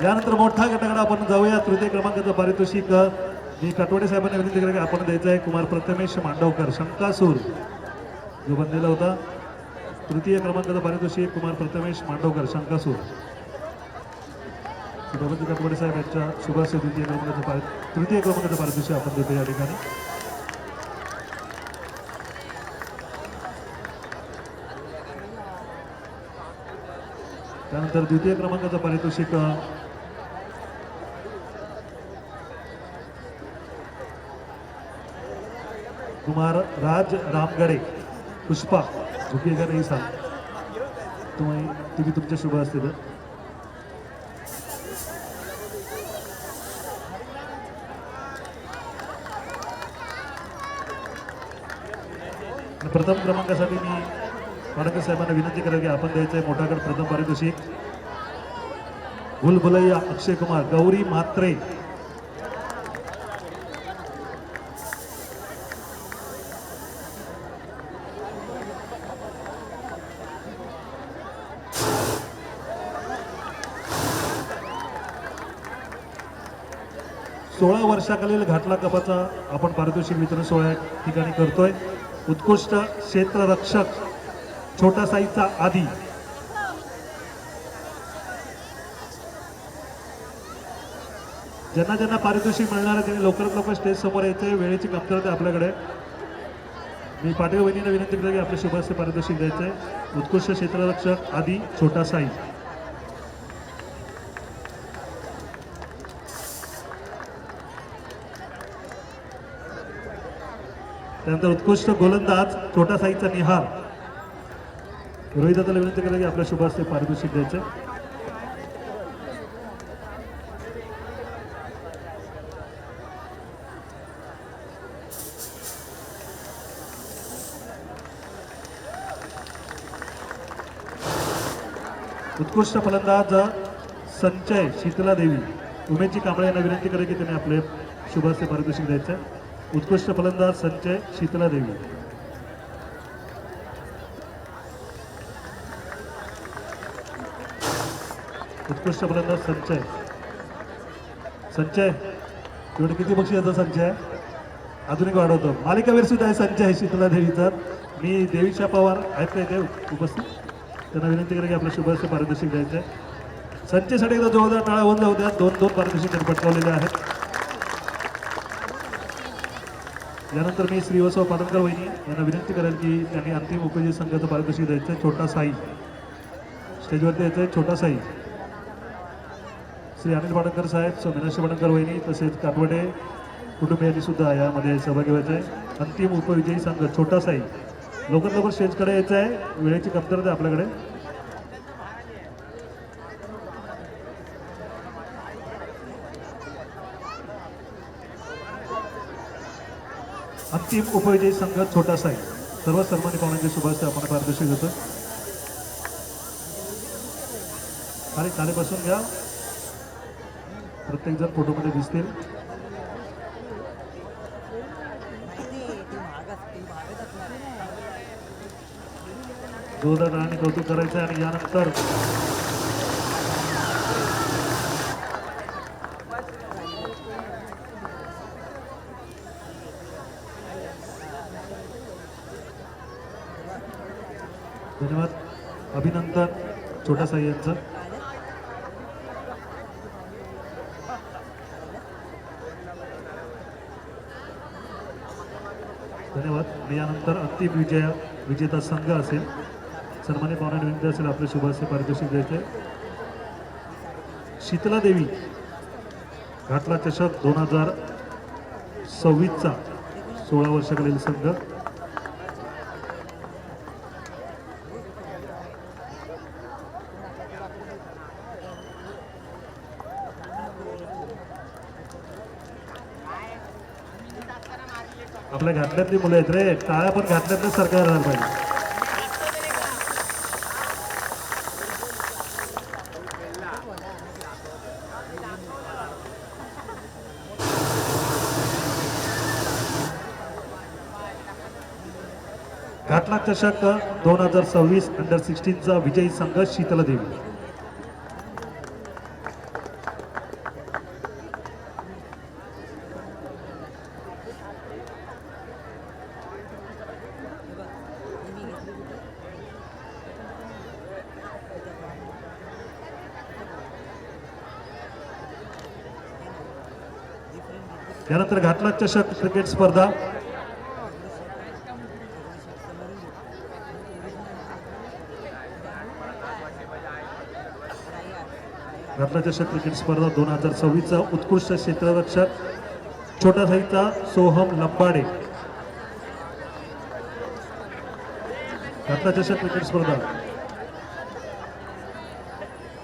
यानंतर मोठा गटाकडे आपण जाऊया. तृतीय क्रमांकाचं पारितोषिक मी काटवडे साहेबांना विनंती करेन की आपण द्यायचं आहे कुमार प्रथमेश मांडवकर शंकासूर जो बनलेला होता. तृतीय क्रमांकाचं पारितोषिक कुमार प्रथमेश मांडवकर शंकासूर. बाबाजी काटवडे साहेब यांच्या शुभाशय तृतीय क्रमांकाचं पारितोषिक आपण देतो या ठिकाणी. त्यानंतर द्वितीय क्रमांकाचं पारितोषिक कुमार राज रामगडे. पुष्पा झुकेगा नाही सांग, तुम्ही तुमच्या शुभ असतील. प्रथम क्रमांकासाठी मी पाटणकर साहेबांना विनंती करेल की आपण द्यायचं आहे मोठा गट प्रथम पारितोषिक भुलभुलैया अक्षय कुमार गौरी म्हात्रे. सोळा वर्षाखालील घाटला कपाचा आपण पारितोषिक वितरण सोहळ्या ठिकाणी करतोय. उत्कृष्ट क्षेत्ररक्षक छोटा साईचा आदी. ज्यांना ज्यांना पारितोषिक मिळणार आहे त्यांनी लवकरात लवकर स्टेज समोर यायचंय. वेळेची कमतरता आपल्याकडे. मी पाटील वहिनीला विनंती करतो की आपल्या शुभाशय पारितोषिक द्यायचंय. उत्कृष्ट क्षेत्ररक्षक आदी छोटा साई. त्यानंतर उत्कृष्ट गोलंदाज छोटा साईचा निहार. रोहिदादाला विनंती केलं की आपल्या शुभाशय पारितोषिक द्यायचं. उत्कृष्ट फलंदाज संचय शीतला देवी. उमेशजी कांबळे यांना विनंती करेल की त्यांनी आपले शुभस्य पारितोषिक द्यायचं आहे. उत्कृष्ट फलंदाज संचय शीतला देवी. उत्कृष्ट फलंदाज संचय. संचय एवढे किती बक्षिसाचा संचय अजून एक वाढवतो. मालिकावीर सुद्धा आहे संचय शीतला देवी. तर मी देवीशा पवार आहेत का इथे उपस्थित, त्यांना विनंती करेन की आपलं शुभस्य पारितोषिक द्यायचं आहे. संचयसाठी एकदा जोरदार टाळ्या होऊन जाऊ द्या. 2-2 पारितोषिक त्यांनी पटकावलेले आहेत. यानंतर मी श्रीवत्सव पाटणकर वहिनी यांना विनंती करेन की त्यांनी अंतिम उपविजेते संघाचं पारितोषिक द्यायचं आहे. छोटा साई स्टेजवरती यायचं आहे. छोटा साई. श्री अनिल पाटणकर साहेब, मीनाक्षी पाटणकर वहिनी तसेच काटवडे कुटुंबियांनी सुद्धा यामध्ये सहभागी व्हायचं आहे. अंतिम उपविजयी संघ छोटा साई. लवकर लवकर स्टेजकडे यायचं आहे. वेळेची कमतरता आहे आपल्याकडे. अंतिम उपविजयी संघ छोटा साई. सर्व सन्मानी पाहुण्यांचे शुभेच्छा आपण पारितोषिक देतो. खाली खाली बसून घ्या. प्रत्येक जण फोटोमध्ये दिसतील. जोरदार टाळ्यांनी कौतुक करायचं आणि यानंतर धन्यवाद. अभिनंदन छोटा साई यांचं. धन्यवाद. यानंतर अंतिम विजेता संघ असेल. सन्मान्य पाहुण्यांनी विनंती असेल आपले शुभस्य पारितोषिक द्यायचे. शीतला देवी घाटला चषक 2026चा 16 वर्षाखालील संघ. आपल्या घातल्यातली मुलं आहेत रे. टाळ्या पण घातल्यातलं सरकार झालं पाहिजे. घाटला चषक 2026 अंडर 16चा विजयी संघ शीतला देवी. यानंतर घाटला चषक क्रिकेट स्पर्धा घाटला चषक क्रिकेट स्पर्धा 2026चा उत्कृष्ट क्षेत्ररक्षक छोटा साईचा सोहम लंबाडे. घाटला चषक क्रिकेट स्पर्धा.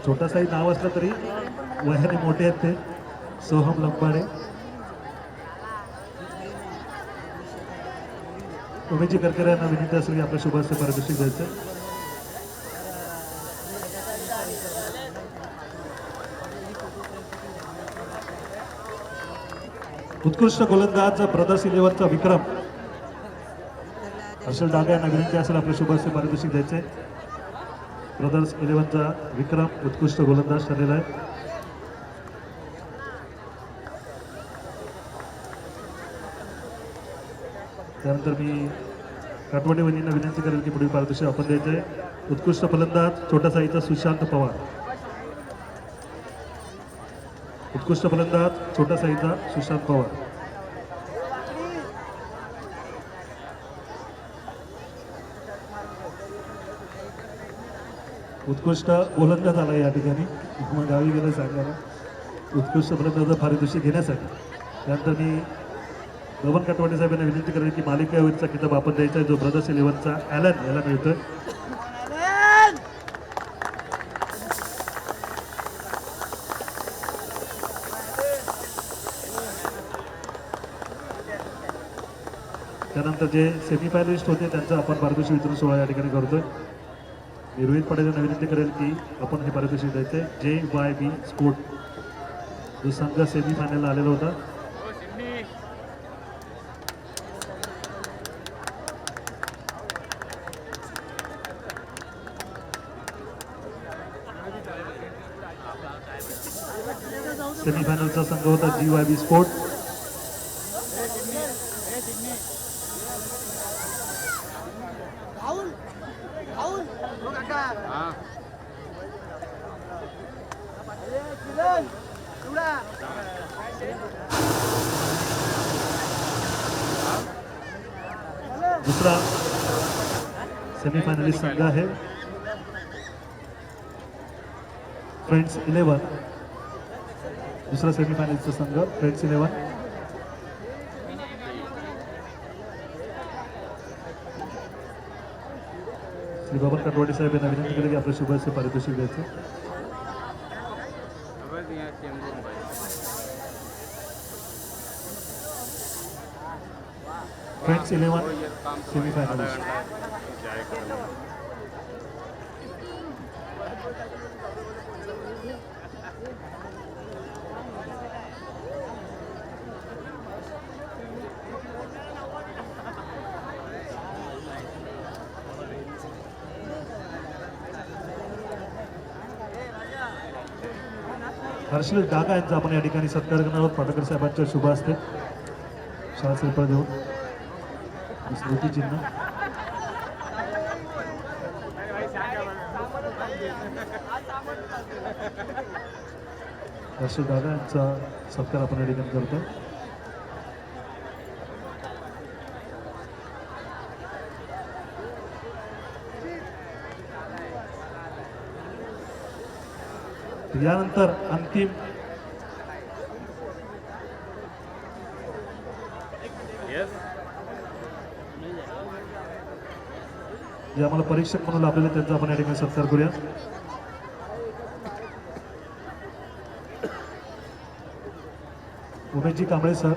छोटा साई नाव असलं तरी वयाने मोठे आहेत ते. सोहम लंबाडे. उमेशजी करकरे यांना विनंती असेल की आपल्या शुभस्य पारितोषिक द्यायचं. उत्कृष्ट गोलंदाज ब्रदर्स 11चा विक्रम हर्षल डागा यांना विनंती असेल आपल्या शुभस्य पारितोषिक द्यायचे. ब्रदर्स 11चा विक्रम उत्कृष्ट गोलंदाज ठरलेला आहे. त्यानंतर मी काटवडे वहिनींना विनंती करेल की पुढील पारितोषिक आपण द्यायचे. उत्कृष्ट फलंदाज छोटा साईचा सुशांत पवार. उत्कृष्ट फलंदाज छोटा साईचा सुशांत पवार. उत्कृष्ट गोलंदाज आला या ठिकाणी. मग गावी गेलं सांगायला उत्कृष्ट फलंदाज पारितोषिक घेण्यासाठी. त्यानंतर मी गवन काटवाडे साहेबांना विनंती करेल की मालिकावीरचा किताब आपण द्यायचा आहे जो ब्रदर्स 11चा ॲलन याला मिळतोय. त्यानंतर जे सेमीफायनलिस्ट होते त्यांचा आपण पारितोषिक वितरण सोहळा या ठिकाणी करतोय. मी रोहित पटेलला विनंती करेल की आपण हे पारितोषिक द्यायचं आहे JYB स्पोर्ट जो संघ सेमीफायनलला आलेला होता. हो सिडनी सेमीफायनलचा संघ होता JYB स्पोर्ट. राहुल राहुल हां किरण एवढा दुसरा सेमीफायनलिस्ट संघ आहे फ्रेंड्स 11. दुसरा सेमीफायनलचा संघ फ्रेंड्स 11. श्री बाबा कटवाडी साहेब यांना विनंती केली की आपल्या शुभाचे पारितोषिक द्यायचं. बस यहाँ चेंबूर भाई फ्रेंड्स 11 हो ये काम तो आधा सेमीफायनलिस्ट. घंटा जाए करेंगे. हर्षल डागा यांचा आपण या ठिकाणी सत्कार करणार आहोत पाटकर साहेबांच्या शुभ हस्ते. शाळा श्रीफळ देऊन स्मृती चिन्ह. हर्षल डागा यांचा सत्कार आपण या ठिकाणी करतो. यानंतर अंतिम यस जे आम्हाला परीक्षक म्हणून लाभलेले त्यांचा आपण या ठिकाणी सत्कार करूया. उमेशजी कांबळे सर.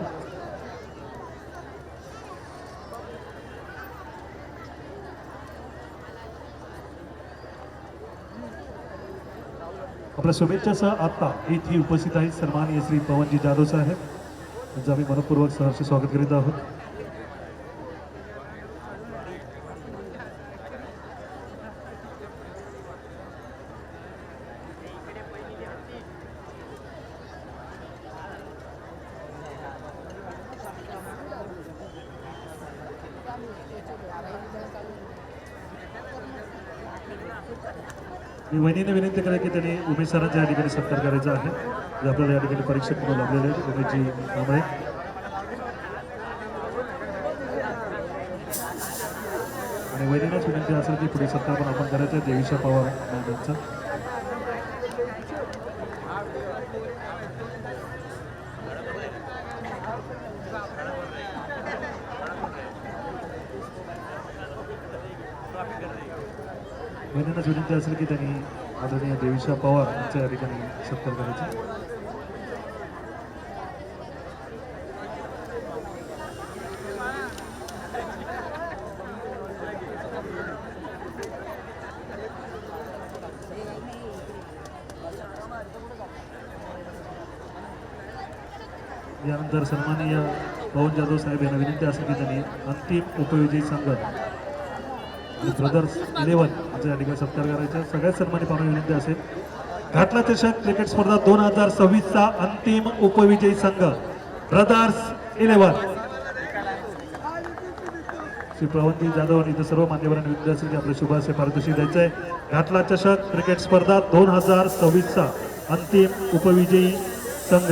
आपल्या शुभेच्छासह आता इथे उपस्थित आहेत सन्माननीय श्री पवनजी जाधव साहेब. त्यांचं आम्ही मनपूर्वक सहर्ष स्वागत करीत आहोत. मी वहिनीने विनंती करेन की त्यांनी उमेश सरांच्या या ठिकाणी सत्कार करायचा आहे. जे आपल्याला या ठिकाणी परीक्षक म्हणून लाभलेले आहेत उमेशजी कांबळे. आणि वहिनीलाच विनंती असेल की पुढे सत्कार पण आपण करायचा आहे देवीशा पवार यांचा. वहिनीलाच विनंती असेल की त्यांनी आदरणीय देवीशा पवार यांच्या या ठिकाणी सत्कार करायचा. यानंतर सन्माननीय पवन जाधव साहेब यांना विनंती असेल की त्यांनी अंतिम उपविजयी संघ आणि ब्रदर्स 11 यांचा या ठिकाणी सत्कार करायचा. सगळ्यात सन्मानित पाहून विनंती असेल घाटला चषक क्रिकेट स्पर्धा 2026चा अंतिम उपविजयी संघ ब्रदर्स 11. श्री पवनजी जाधव आणि इतर सर्व मान्यवरांनी विनंती असेल की आपल्या शुभाशय पारितोषिक द्यायचं आहे. घाटला चषक क्रिकेट स्पर्धा 2026चा अंतिम उपविजयी संघ.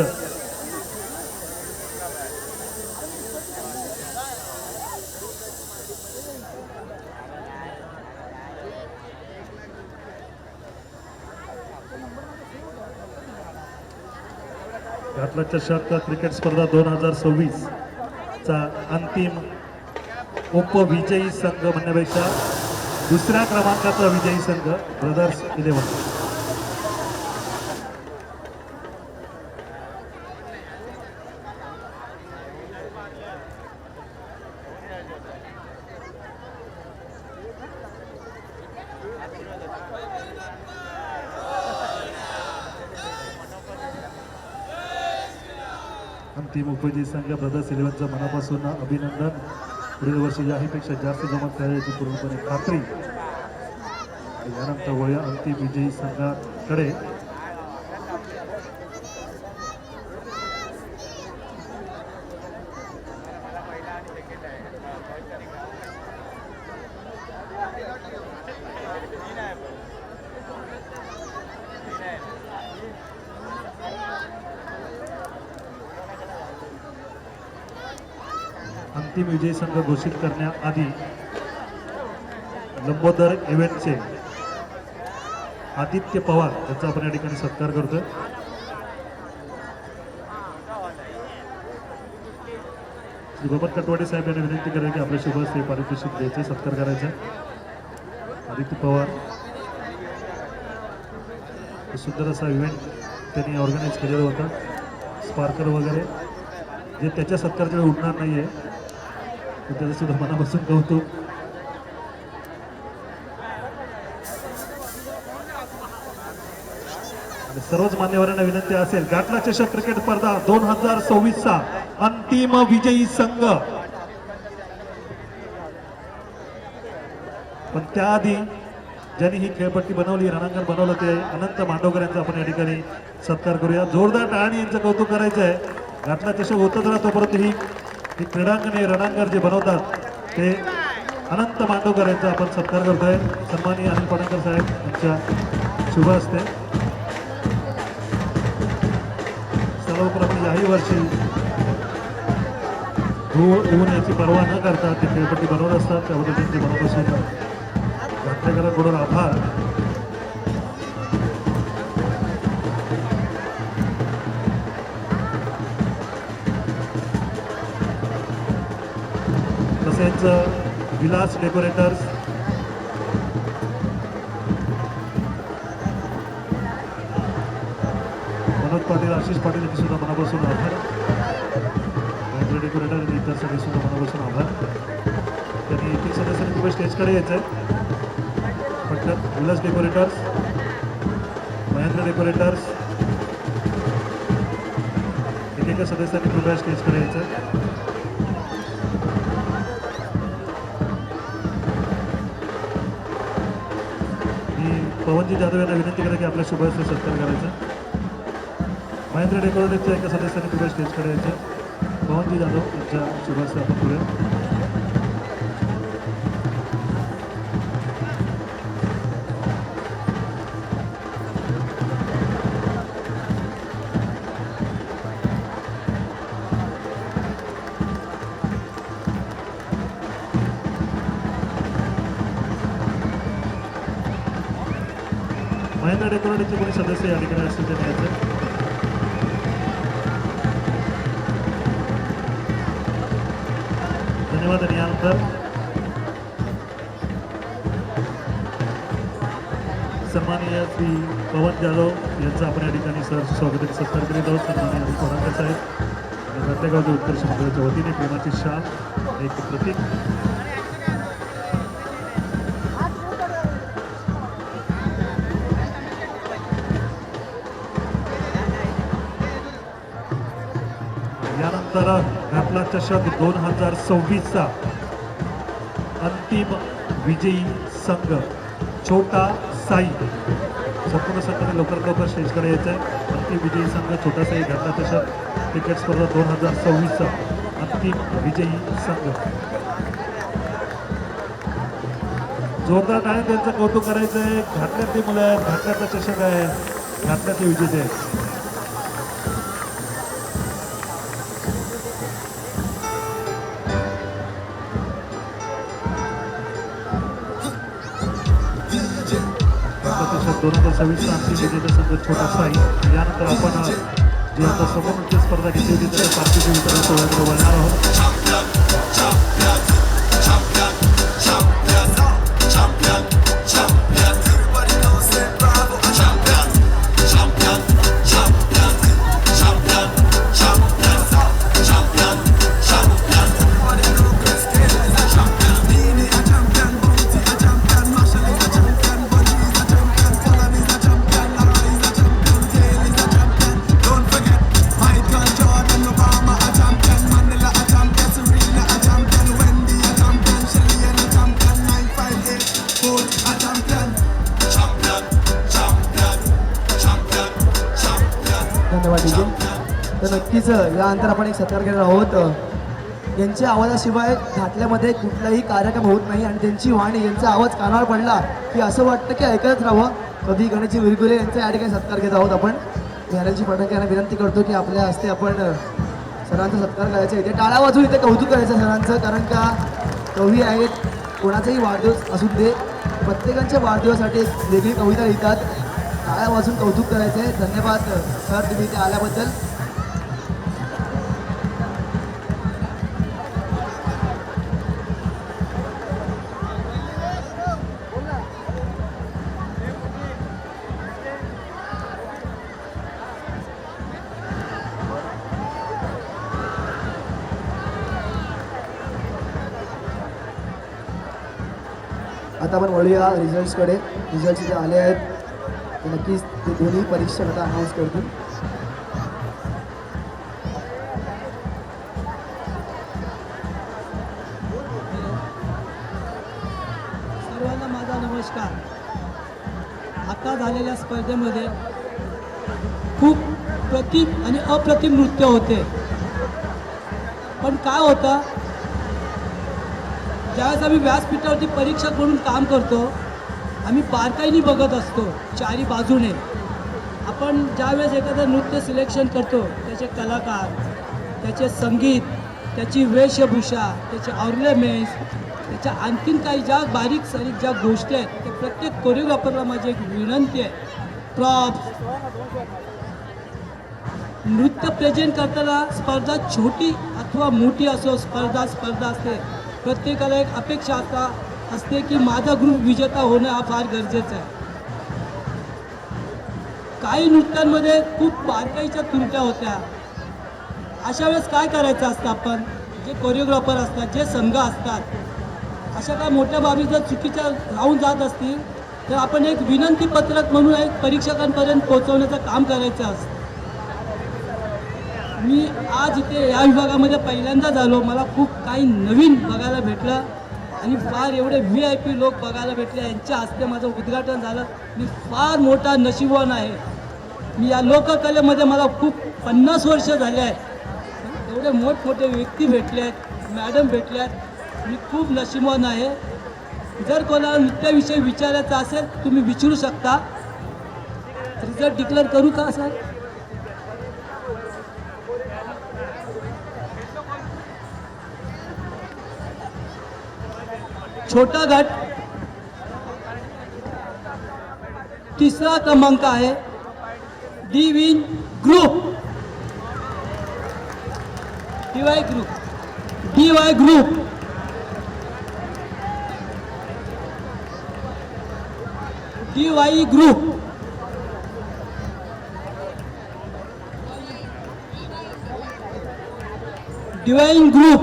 घाटला चषक क्रिकेट स्पर्धा 2026 चा अंतिम उपविजयी संघ म्हणण्यापेक्षा दुसऱ्या क्रमांकाचा विजयी संघ ब्रदर्स 11. अंतिम उपविजेते संघ ब्रदर्स 11चं मनापासून अभिनंदन. पुढील वर्षी याहीपेक्षा जास्त जमत करायची पूर्णपणे खात्री. यानंतर वळूया अंतिम विजयी संघाकडे. अंतिम विजयी संघ घोषित करण्याआधी लंबोदर इव्हेंटचे आदित्य पवार यांचा आपण या ठिकाणी सत्कार करतोय. श्री बाबत कटवाडे साहेब यांनी विनंती करेल की आपल्या शुभ हस्ते पारितोषिक द्यायचे, सत्कार करायचा. आदित्य पवार सुंदर असा इव्हेंट त्यांनी ऑर्गनाईज केलेला होता. स्पार्कल वगैरे जे त्याच्या सत्कारच्या वेळी उठणार नाहीये, त्याचं सुद्धा मनापासून कौतुक. सर्वच मान्यवरांना विनंती असेल, गाठला चषक क्रिकेट स्पर्धा 2026चा अंतिम विजयी संघ. पण त्याआधी ज्यांनी ही खेळपट्टी बनवली, रणांगण बनवलं, ते अनंत मांडवकर यांचा आपण या ठिकाणी सत्कार करूया. जोरदार टाळणी यांचं कौतुक करायचं आहे. गाठला चषक होतच राहतो, परंतु ही क्रीडांगणे रणांगण जे बनवतात ते अनंत मांडवकर यांचा आपण सत्कार करतोय. सन्माननीय अनिल पडणकर साहेब यांच्या शुभ हस्ते. सर्वप्रथम याही वर्षी धूळ ऊन याची पर्वा न करता ते खेळपट्टी बनवत असतात, त्याबद्दल त्यांचे मनापासून घाटलेकरांकडून आभार. तसेच विलास डेकोरेटर्स, मनोज पाटील, आशिष पाटील यांचे सुद्धा मनापासून आभार. महेंद्र डेकोरेटर आणि इतर सगळे सुद्धा मनापासून आभार. त्यांनी एक सदस्यांनी तुम्ही स्टेजकडे यायचं आहे. पटकन विलास डेकोरेटर्स, महेंद्र डेकोरेटर्स, एकेका सदस्यांनी कृपया स्टेजकडे यायचं आहे. पवनजी जाधव यांना विनंती करा की आपल्या शुभ हस्ते सत्कार करायचा. महेंद्र डेकोरेटरच्या एका सदस्याने पुढे स्टेजकडे यायचं. पवनजी जाधव यांच्या शुभ हस्ते आपण पुढे. महेंद्र डेकोरेटरचे कोणी सदस्य या ठिकाणी असतील ते न्यायचं. धन्यवाद. आणि यानंतर सन्माननीय श्री पवन जाधव यांचं आपण या ठिकाणी सहर्ष स्वागत सत्कार करीत आहोत. सन्माननीय अनिल पडणकर साहेब, नातेगावच्या उत्कर्ष मंडळाच्या वतीने प्रेमाची शाल, एक प्रतीक. यानंतर घातला चषक 2026चा अंतिम विजयी संघ छोटा साई. संपूर्ण संघाने लवकर स्टेजकडे यायचं आहे. अंतिम विजयी संघ छोटा साई घातला चषक क्रिकेट स्पर्धा 2026चा अंतिम विजयी संघ. जोरदार टाळ्या त्यांचं कौतुक करायचं आहे. घातल्यातली मुलं आहेत, घातल्याचा चषक आहे, घातल्यातले विजेते आहेत. चषक 2026चा अंतिम विजेता संघ छोटा साई. यानंतर आपण जी आता समोर स्पर्धा घेतली होती त्याच्या पार्टीचे वितरण सोहळ्याकडे वळणार आहोत. Michael Jordan, Obama, नक्कीच यानंतर आपण एक सत्कार करणार आहोत. यांच्या आवाजाशिवाय घाटल्यामध्ये कुठलाही कार्यक्रम होत नाही आणि त्यांची वाणी यांचा आवाज कानावर पडला की असं वाटतं की ऐकत राहावं. कवी गणेशजी विरगुले यांचा या ठिकाणी सत्कार घेत आहोत आपण. ज्ञानजी पाटणकर यांना विनंती करतो की आपल्या हस्ते आपण सरांचा सत्कार करायचा. इथे टाळ्या वाजून इथे कौतुक करायचं सरांचं, कारण का कवी आहेत, कोणाचाही वाढदिवस असू दे, प्रत्येकाच्या वाढदिवसासाठी एक वेगळी कविता लिहितात. टाळ्या वाजून कौतुक करायचं आहे. धन्यवाद सर तुम्ही इथे आल्याबद्दल. आता आपण वळूया रिझल्ट्सकडे. रिझल्ट्स जे आले आहेत ते नक्कीच ते दोन्ही परीक्षक आता अनाऊन्स करतील. सर्वांना माझा नमस्कार. आता झालेल्या स्पर्धेमध्ये खूप प्रतिम आणि अप्रतिम नृत्य होते. पण काय होतं, ज्यावेळेस आम्ही व्यासपीठावरती परीक्षक म्हणून काम करतो, आम्ही बारकाईने बघत असतो चारी बाजूने. आपण ज्यावेळेस एखादं नृत्य सिलेक्शन करतो, त्याचे कलाकार, त्याचे संगीत, त्याची वेशभूषा, त्याचे ऑर्नामेंट्स, त्याच्या आणखीन काही ज्या बारीक सारीक ज्या गोष्टी आहेत, ते प्रत्येक कोरिओग्राफरला माझी एक विनंती आहे. प्रॉप्स, नृत्य प्रेझेंट करताना स्पर्धा छोटी अथवा मोठी असो, स्पर्धा असते, प्रत्येकाला एक अपेक्षा असते की माझा ग्रुप विजेता होणं हा फार गरजेचं आहे. काही नृत्यांमध्ये खूप बारकाईच्या त्रुट्या होत्या. अशा वेळेस काय करायचं असतं, आपण जे कोरिओग्राफर असतात, जे संघ असतात, अशा काय मोठ्या बाबी जर चुकीच्या राहून जात असतील तर आपण एक विनंती पत्रक म्हणून एक परीक्षकांपर्यंत पोहोचवण्याचं काम करायचं असतं. मी आज इथे या विभागामध्ये पहिल्यांदा झालो. मला खूप काही नवीन बघायला भेटलं आणि फार एवढे VIP लोक बघायला भेटले. यांच्या हस्ते माझं उद्घाटन झालं. मी फार मोठा नशीबवान आहे. मी या लोककलेमध्ये मला खूप 50 वर्ष झाले आहेत. एवढे मोठमोठे व्यक्ती भेटले आहेत, मॅडम भेटले आहेत. मी खूप नशीबवान आहे. जर कोणाला नृत्याविषयी विचारायचं असेल तुम्ही विचारू शकता. रिझल्ट डिक्लेअर करू का सर? छोटा गट 3रा क्रमांक आहे. DY group. DY group divine group.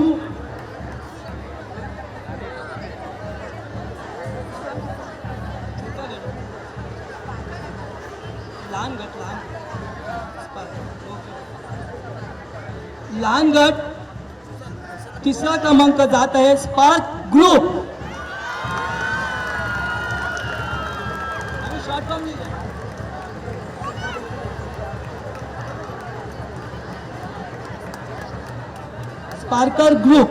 लहान गट 3रा क्रमांक जात आहे. Spark group. Sparker group.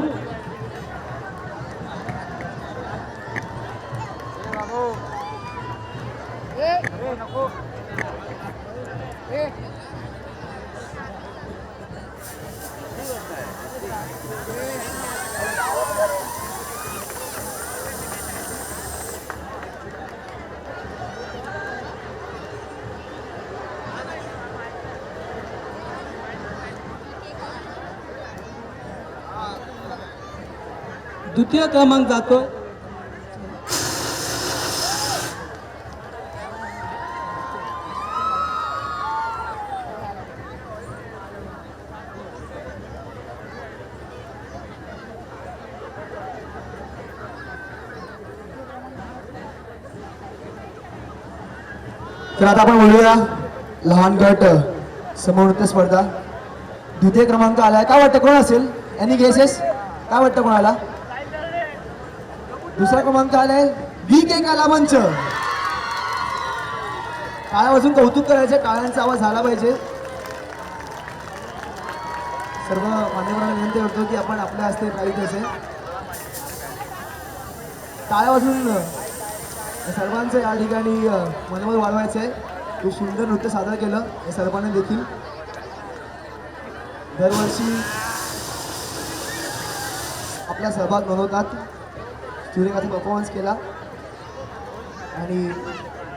द्वितीय क्रमांक जातोय. तर आता आपण बोलूया लहान गट समूह नृत्य स्पर्धा. द्वितीय क्रमांक आलाय. काय वाटतं कोण असेल? Any guesses? काय वाटतं कोणाला? दुसरा क्रमांक आलाय VK कला मंच. टाळ्या वाजून कौतुक करायचं. टाळ्यांचा आवाज झाला पाहिजे. सर्व मान्यवरांना विनंती करतो की आपण आपल्या हस्ते प्राईज असेल टाळ्या वाजून सर्वांचं या ठिकाणी मनोबल वाढवायचं आहे. खूप सुंदर नृत्य सादर केलं या सर्वांनी देखील. दरवर्षी आपला सहभाग नोंदवतात. सूर्यकांचा परफॉर्मन्स केला आणि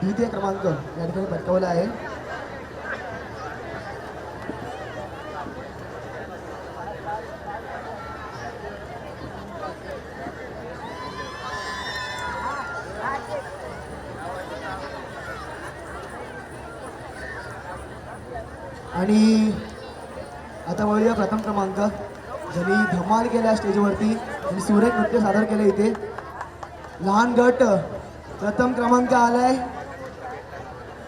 द्वितीय क्रमांक या ठिकाणी पटकावला आहे. आणि आता वळूया प्रथम क्रमांक ज्यांनी धमाल केल्या स्टेजवरती आणि सुरेख नृत्य सादर केलं इथे. लहान गट प्रथम क्रमांक आलाय.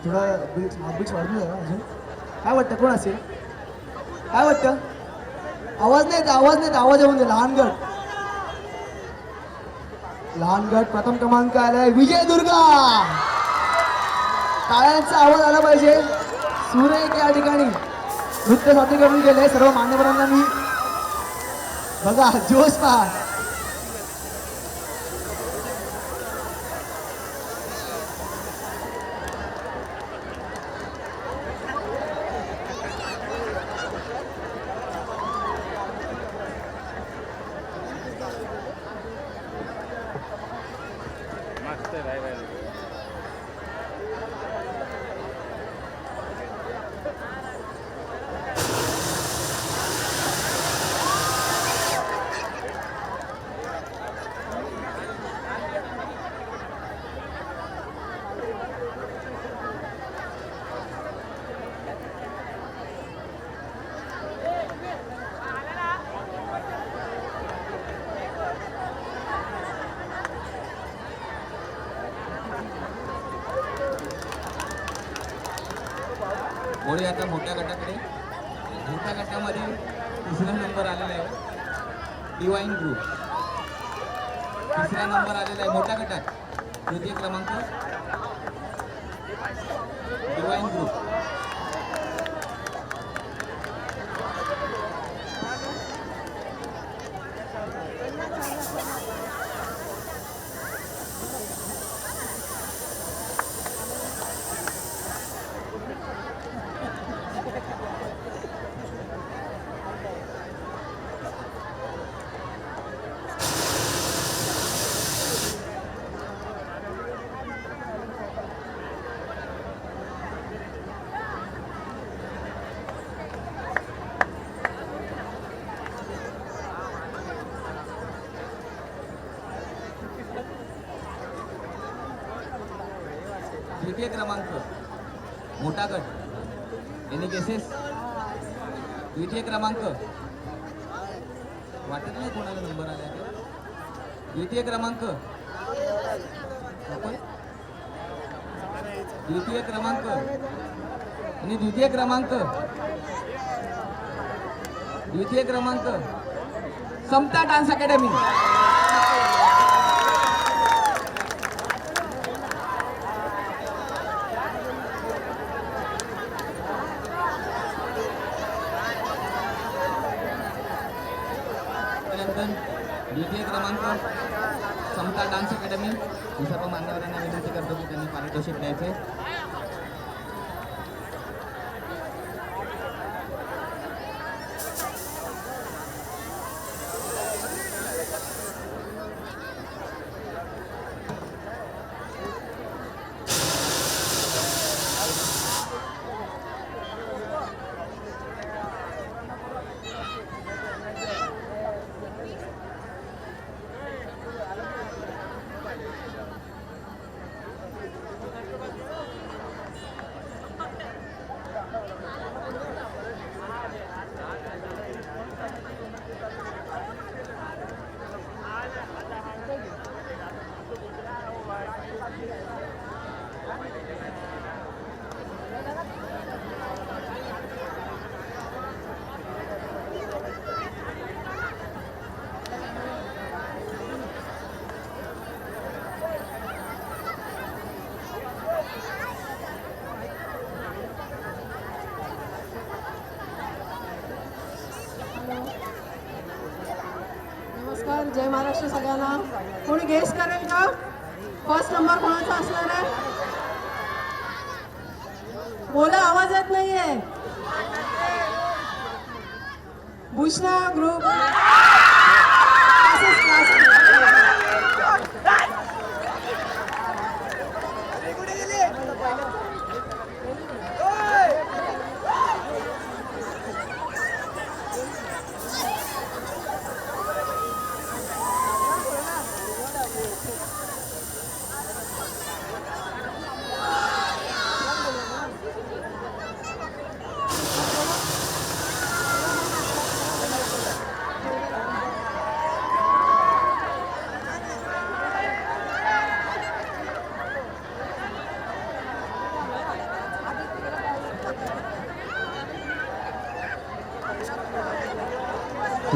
थोडा बीट्स वाढून जरा अजून. काय वाटतं कोण असेल? काय वाटतं? आवाज नाहीत आवाज येऊन दे. लहान गट प्रथम क्रमांक आलाय. विजय दुर्गा. टाळ्यांचा आवाज आला पाहिजे. सुरेख या ठिकाणी नृत्य सादरीकरण केलंय. सर्व मान्यवरांना मी बघा जोश पहा. मस्त राहिला. पुढे आता मोठ्या गटाकडे. मोठ्या गटामध्ये तिसरा नंबर आलेला आहे डिवाइन ग्रुप. तिसरा नंबर आलेला आहे मोठ्या गटात. तृतीय क्रमांक डिवाइन ग्रुप. तृतीय क्रमांक मोठा गट एनी केसेस. द्वितीय क्रमांक वाटत नाही कोणाला नंबर आला आहे. द्वितीय क्रमांक द्वितीय क्रमांक आणि द्वितीय क्रमांक द्वितीय क्रमांक समता डान्स अकॅडमी. द्वितीय क्रमांक समता डान्स अकॅडमी. मी सर्व मान्यवरांना विनंती करतो की त्यांनी पारितोषिक द्यायचे. नमस्कार, जय महाराष्ट्र सगळ्यांना. कोणी गेस करेल का फर्स्ट नंबर कोणाचा असणार आहे? बोला, आवाज येत नाहीये. भूषणा ग्रुप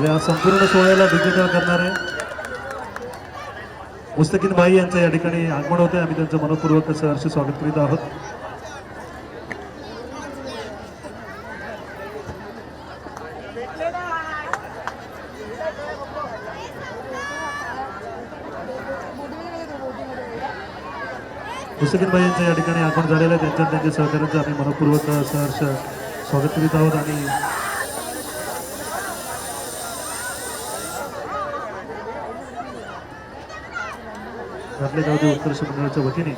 या संपूर्ण सोहळ्याला डिजिटल करणारे मुस्तकीन भाई यांचं या ठिकाणी आगमन होते. आम्ही त्यांचं मनपूर्वक सहर्ष स्वागत करीत आहोत. मुस्तकीन भाई यांचं या ठिकाणी आगमन झालेलं आहे. त्यांच्या सहकार्याचं आम्ही मनपूर्वक सहर्ष स्वागत करीत आहोत. आणि घातले गावचे उत्कर्ष मंडळाच्या वतीने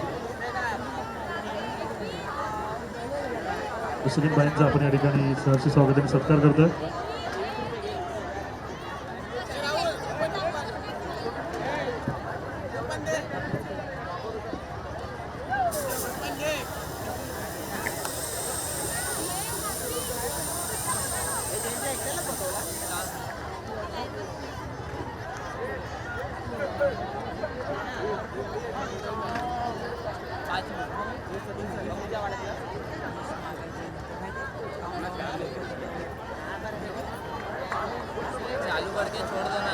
मुस्लिम बाईंचा आपण या ठिकाणी सहर्ष स्वागत आणि सत्कार करतोय. चालू करके छोड़ दो ना.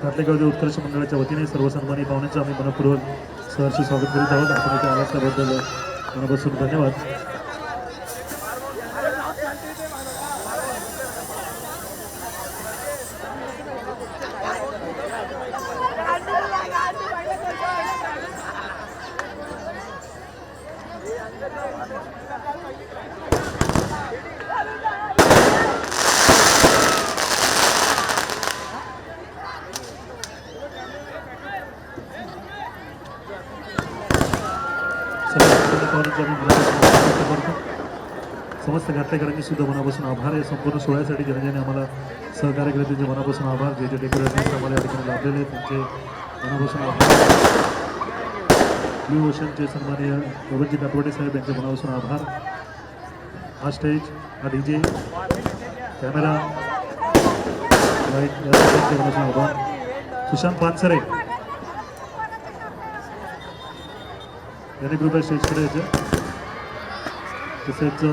घातले गावचे उत्कर्ष मंडळाच्या वतीने सर्व सन्मानी पाहुण्यांचं आम्ही मनपूर्वक सहर्ष स्वागत करीत आहोत. आपण इथे आलात त्याबद्दल मनापासून धन्यवाद. समस्त घातलेकरांनी सुद्धा मनापासून आभार. या संपूर्ण सोहळ्यासाठी ज्याने आम्हाला सहकार्य केले त्यांचे मनापासून आभार. जे डेकोरेशन आम्हाला या ठिकाणी लाभलेले त्यांचे मनापासून आभार. ब्लू ओशनचे सन्माननीय बबनजी कातवडे साहेब यांचे मनापासून आभार. हा स्टेज, हा डीजे, कॅमेरा, लाईट यांचे मनापासून आभार. सुशांत पानसरे यांनी कृपया स्टेजकडे यायचे. तसेच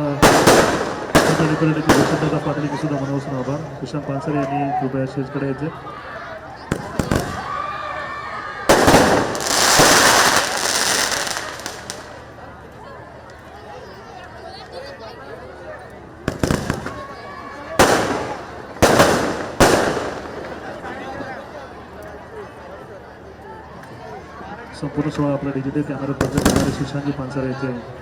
वसंतदादा पाटील सुद्धा मनापासून आभार. सुशांत पानसरे यांनी कृपया स्टेजकडे यायचे. संपूर्ण सोहळा आपला डिजिटल कॅमेरा बद्दल करणारे सुशांतजी पानसरे यांचे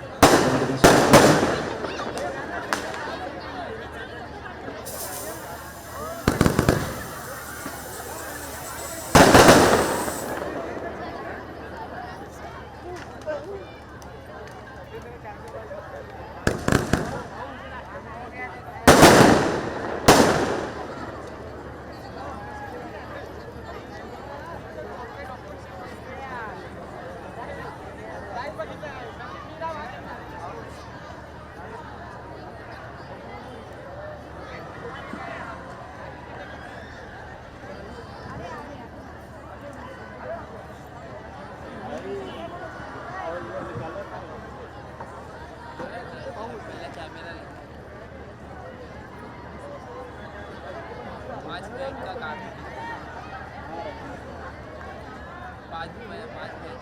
बाद में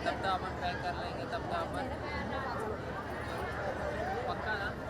तब तो अपन पैक कर लेंगे, तब तो अपन ना